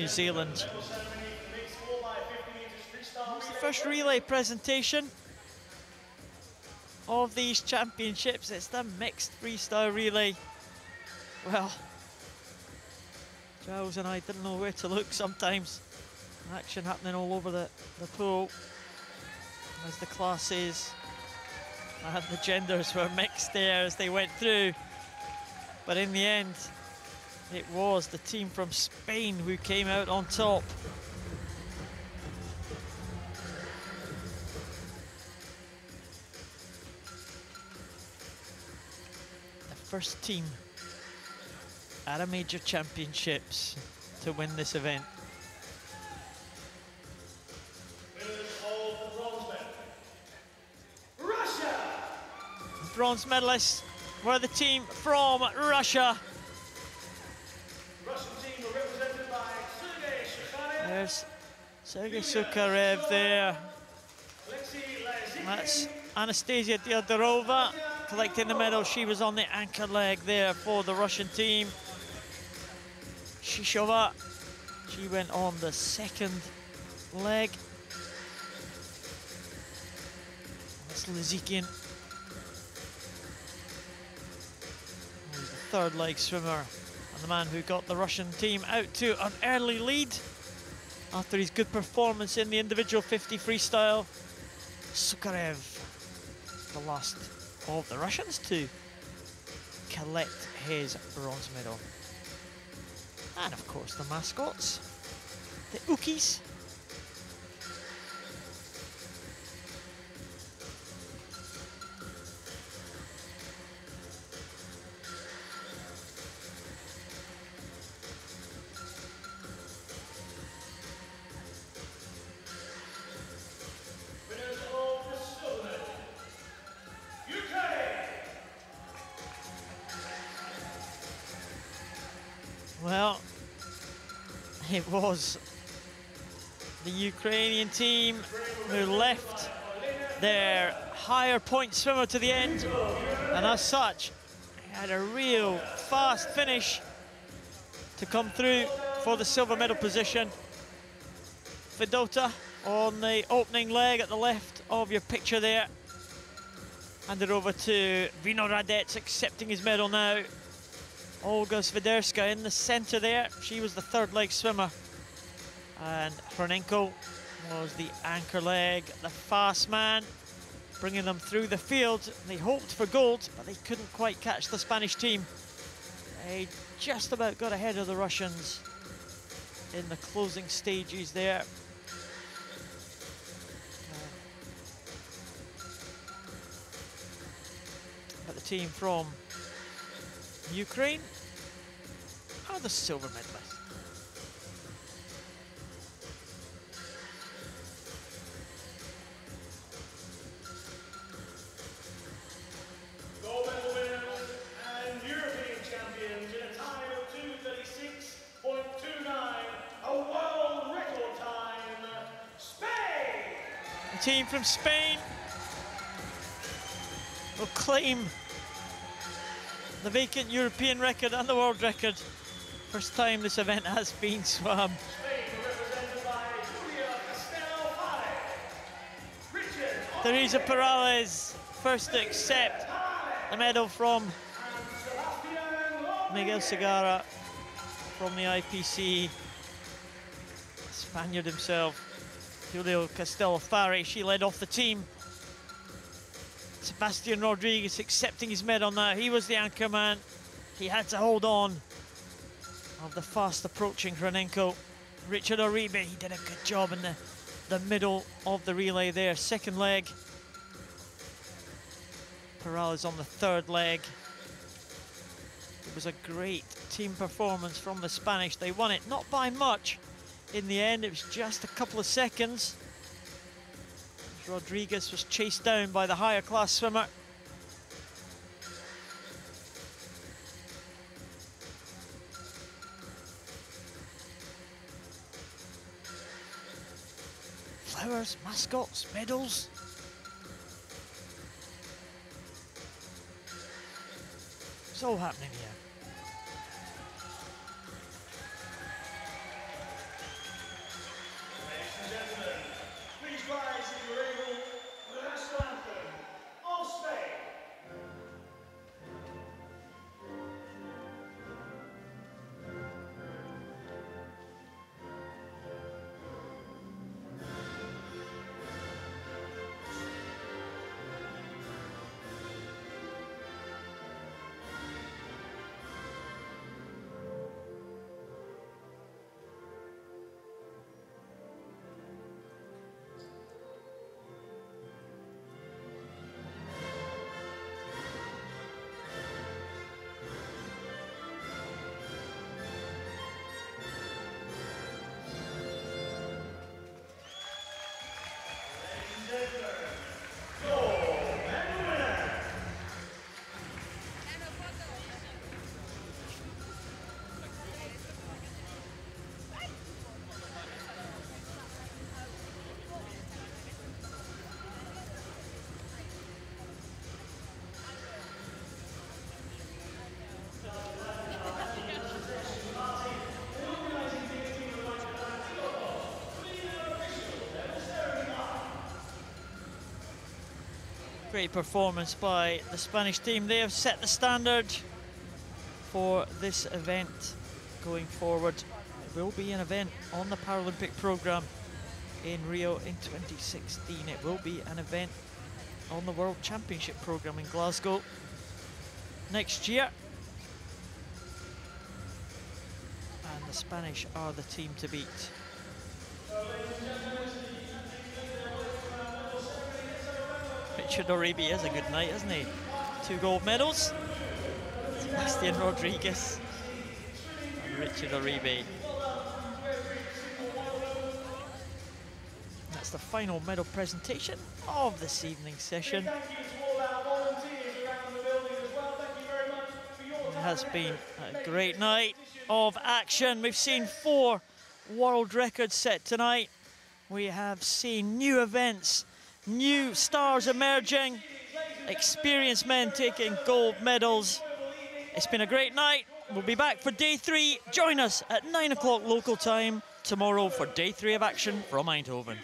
New Zealand. It's the first relay presentation of these championships. It's the mixed freestyle relay. Well, Giles and I didn't know where to look sometimes. Action happening all over the pool as the classes and the genders were mixed there as they went through. But in the end, it was the team from Spain who came out on top. The first team at a major championships to win this event. Bronze medalists were the team from Russia. Russian team were represented by Sergei Shukharev. There's Sergei Sukharev there. That's Anastasia Diodorova collecting the medal. She was on the anchor leg there for the Russian team. Shishova, she went on the second leg. That's Lizikin. Third leg swimmer and the man who got the Russian team out to an early lead after his good performance in the individual 50 freestyle. Sukharev, the last of the Russians to collect his bronze medal. And of course the mascots, the Ukis. Well, it was the Ukrainian team who left their higher point swimmer to the end, and as such, had a real fast finish to come through for the silver medal position. Fedota on the opening leg at the left of your picture there. Handed over to Vino Radets, accepting his medal now. Olga Svederska in the center there. She was the third leg swimmer. And Hronenko was the anchor leg, the fast man, bringing them through the field. They hoped for gold, but they couldn't quite catch the Spanish team. They just about got ahead of the Russians in the closing stages there. But the team from Ukraine are the silver medalists. Gold medal winners and European champions in a time of 2:36.29, a world record time, Spain! The team from Spain will claim the vacant European record and the world record. First time this event has been swum. Spain represented by Julia Castel-Fare. Teresa Perales, first to accept the medal from Miguel Segarra from the IPC. Spaniard himself, Julio Castel-Fare, she led off the team. Sebastian Rodriguez accepting his medal now. He was the anchor man. He had to hold on of the fast approaching Hronenko. Richard Uribe, he did a good job in the middle of the relay there. Second leg. Perales on the third leg. It was a great team performance from the Spanish. They won it, not by much. In the end, it was just a couple of seconds. Rodriguez was chased down by the higher class swimmer. Flowers, mascots, medals. It's all happening here. Great performance by the Spanish team. They have set the standard for this event going forward. It will be an event on the Paralympic programme in Rio in 2016. It will be an event on the World Championship programme in Glasgow next year. And the Spanish are the team to beat. Richard Uribe is a good night, isn't he? 2 gold medals. Sebastian Rodriguez and Richard Uribe. That's the final medal presentation of this evening's session. It has been a great night of action. We've seen 4 world records set tonight. We have seen new events, new stars emerging, experienced men taking gold medals. It's been a great night. We'll be back for day 3. Join us at 9 o'clock local time tomorrow for day 3 of action from Eindhoven.